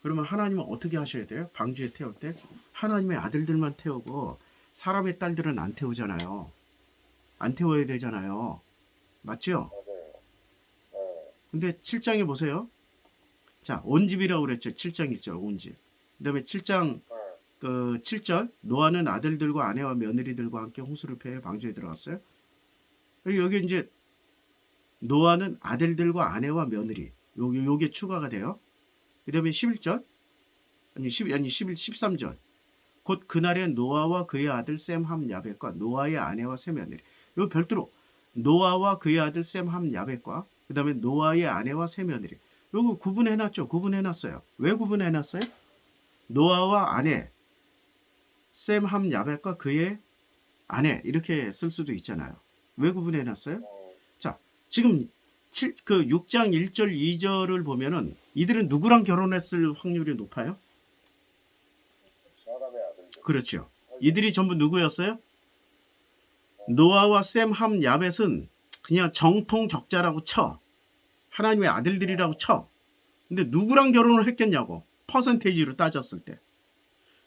그러면 하나님은 어떻게 하셔야 돼요? 방주에 태울 때 하나님의 아들들만 태우고 사람의 딸들은 안 태우잖아요. 안 태워야 되잖아요. 맞죠? 근데 7장에 보세요. 자, 온집이라고 그랬죠. 7장 1절 온집. 그 다음에 7장 7절 노아는 아들들과 아내와 며느리들과 함께 홍수를 피해 방주에 들어갔어요. 여기 이제 노아는 아들들과 아내와 며느리 요게 추가가 돼요. 그 다음에 11절 13절 곧 그날에 노아와 그의 아들 셈, 함, 야벳과 노아의 아내와 세 며느리. 요 별도로 노아와 그의 아들 셈, 함, 야벳과 그 다음에 노아의 아내와 세 며느리. 요거 구분해놨죠. 구분해놨어요. 왜 구분해놨어요? 노아와 아내 셈, 함, 야벳과 그의 아내 이렇게 쓸 수도 있잖아요. 왜 구분해놨어요? 자, 지금 6장 1절 2절을 보면은 이들은 누구랑 결혼했을 확률이 높아요? 사람의 아들들. 그렇죠. 이들이 전부 누구였어요? 노아와 셈, 함, 야벳은 그냥 정통 적자라고 쳐. 하나님의 아들들이라고 쳐. 근데 누구랑 결혼을 했겠냐고. 퍼센테이지로 따졌을 때.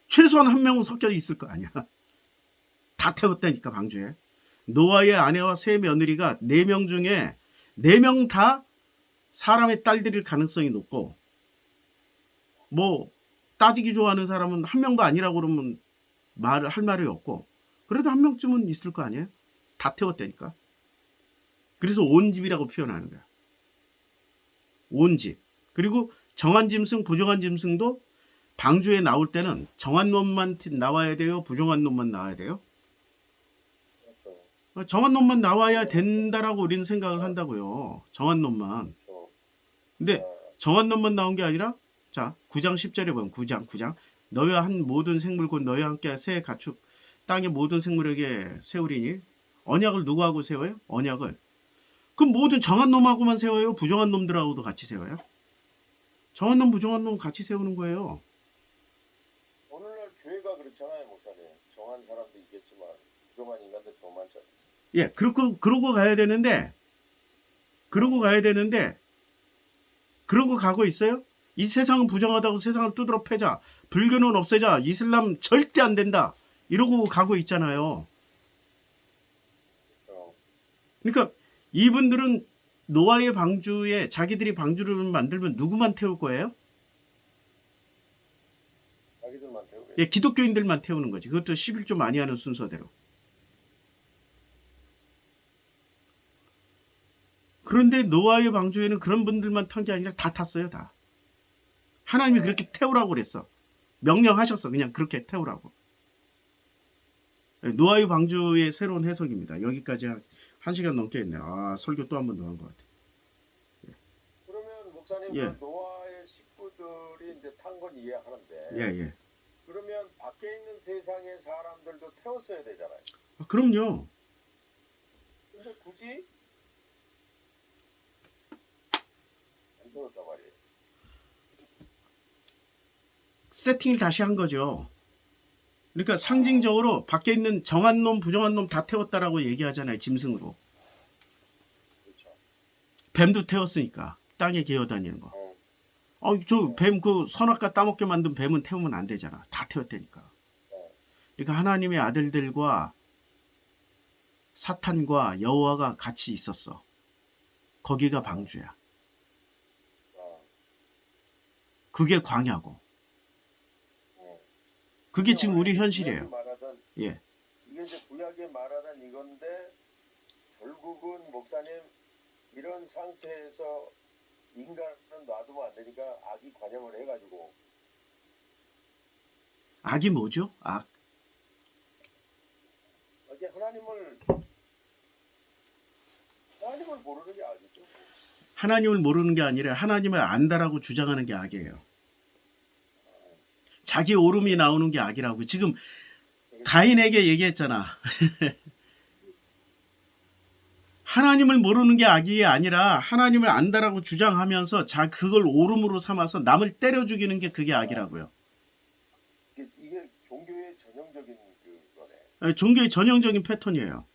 최소한 한 명은 섞여 있을 거 아니야. 다 태웠다니까 방주에. 노아의 아내와 세 며느리가 4명 중에 4명 다 사람의 딸들일 가능성이 높고 뭐 따지기 좋아하는 사람은 한 명도 아니라고 그러면 할 말이 없고 그래도 한 명쯤은 있을 거 아니에요? 다 태웠다니까. 그래서 온 집이라고 표현하는 거야. 온 집. 그리고 정한 짐승, 부정한 짐승도 방주에 나올 때는 정한 놈만 나와야 돼요? 부정한 놈만 나와야 돼요? 정한 놈만 나와야 된다라고 우리는 생각을 한다고요. 정한 놈만. 근데 정한 놈만 나온 게 아니라 자 9장 10절에 보면 9장 너희와 한 모든 생물 곧 너희와 함께 새 가축 땅의 모든 생물에게 세우리니. 언약을 누구하고 세워요? 언약을. 그럼 모든 정한 놈하고만 세워요? 부정한 놈들하고도 같이 세워요? 정한 놈, 부정한 놈 같이 세우는 거예요. 오늘날 교회가 그렇잖아요, 목사님. 정한 사람도 있겠지만 부정한 인간들 더 많잖아요. 예, 그러고 가야 되는데, 그러고 가고 있어요? 이 세상은 부정하다고 세상을 두드러 패자, 불교는 없애자, 이슬람 절대 안 된다, 이러고 가고 있잖아요. 어, 그러니까 이분들은 노아의 방주에 자기들이 방주를 만들면 누구만 태울 거예요? 자기들만 태우게. 예, 기독교인들만 태우는 거지. 그것도 11조 많이 하는 순서대로. 그런데 노아의 방주에는 그런 분들만 탄 게 아니라 다 탔어요, 다. 하나님이 그렇게 태우라고 그랬어. 명령하셨어. 그냥 그렇게 태우라고. 예, 노아의 방주의 새로운 해석입니다. 여기까지 한 시간 넘게 했네요. 아, 설교 또 한 번 더 한 것 같아요. 그러면 목사님 예. 그 노아의 식구들이 이제 탄 건 이해하는데 예, 예. 그러면 밖에 있는 세상의 사람들도 태웠어야 되잖아요. 아, 그럼요. 근데 굳이 안 태웠단 말이에요. 세팅을 다시 한 거죠. 그러니까 상징적으로 밖에 있는 정한 놈, 부정한 놈 다 태웠다라고 얘기하잖아요. 짐승으로. 그렇죠. 뱀도 태웠으니까. 땅에 기어다니는 거. 저 뱀 그 선악과 따먹게 만든 뱀은 태우면 안 되잖아. 다 태웠다니까. 그러니까 하나님의 아들들과 사탄과 여호와가 같이 있었어. 거기가 방주야. 그게 광야고. 그게 지금 우리 현실이에요. 말하던, 예. 이게 이제 구약에 말하던 이건데 결국은 목사님 이런 상태에서 인간은 놔두면 안 되니까 악이 관여를 해가지고 악이 뭐죠? 악. 이게 하나님을 모르는 게 악이죠. 하나님을 모르는 게 아니라 하나님을 안다라고 주장하는 게 악이에요. 자기 오름이 나오는 게 악이라고. 지금 가인에게 얘기했잖아. 하나님을 모르는 게 악이 아니라 하나님을 안다라고 주장하면서 그걸 오름으로 삼아서 남을 때려 죽이는 게 그게 악이라고요. 이게 종교의 전형적인 그거네. 종교의 전형적인 패턴이에요.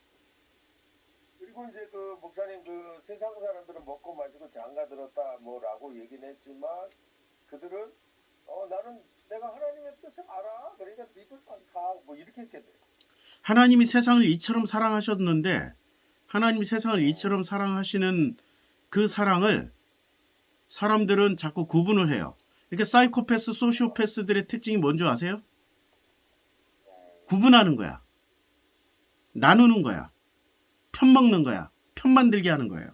그리고 이제 그 목사님 그 세상 사람들은 먹고 마시고 장가 들었다 뭐라고 얘기는 했지만 그들은 나는 내가 하나님의 뜻을 알아. 그러니까 네 뜻만 가. 뭐 이렇게 했겠네. 하나님이 세상을 이처럼 사랑하셨는데 하나님이 세상을 이처럼 사랑하시는 그 사랑을 사람들은 자꾸 구분을 해요. 그러니까 사이코패스, 소시오패스들의 특징이 뭔지 아세요? 구분하는 거야. 나누는 거야. 편 먹는 거야. 편 만들게 하는 거예요.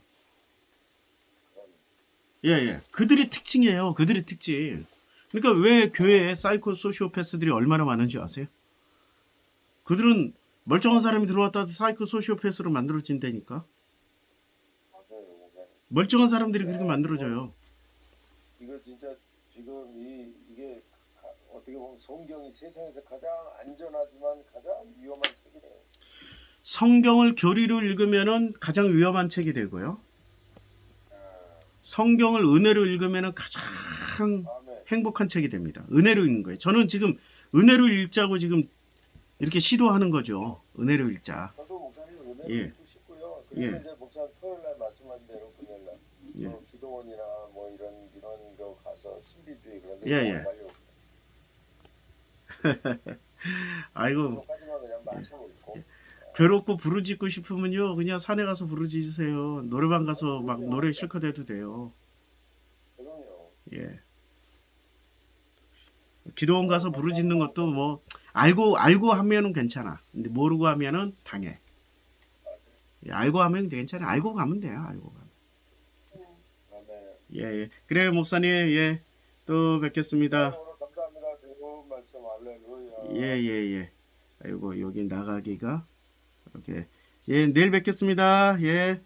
예. 그들의 특징이에요. 그들의 특징. 그러니까 왜 교회에 사이코 소시오패스들이 얼마나 많은지 아세요? 그들은 멀쩡한 사람이 들어왔다 사이코 소시오패스로 만들어진다니까. 맞아요. 멀쩡한 사람들이 그렇게 만들어져요. 이거 진짜 지금 이게 어떻게 보면 성경이 세상에서 가장 안전하지만 가장 위험한 책이네요. 성경을 교리로 읽으면은 가장 위험한 책이 되고요. 성경을 은혜로 읽으면은 가장 행복한 책이 됩니다. 은혜로 읽는 거예요. 저는 지금 은혜로 읽자고 지금 이렇게 시도하는 거죠. 은혜로 읽자. 저도 목사님 은혜로 예. 읽고 싶고요. 그리고 예. 이제 목사님 토요일날 말씀하신 대로 금요일날 예. 기도원이나 뭐 이런 거 가서 신비주의 그런 데 예. 가려고. 아이고, 까지만 그냥 마시고 있고. 괴롭고 부르짖고 싶으면요 그냥 산에 가서 부르짖으세요. 노래방 가서 막 노래 실컷 해도 돼요. 그럼요. 예. 기도원 가서 부르짖는 것도 뭐 알고 하면은 괜찮아. 근데 모르고 하면은 당해. 예, 알고 하면 괜찮아. 알고 가면 돼요. 알고 가면. 예. 그래요 목사님. 예. 또 뵙겠습니다. 오늘 감사합니다. 좋은 말씀 할렐루야. 예. 아이고 여기 나가기가 이렇게. 예, 내일 뵙겠습니다. 예.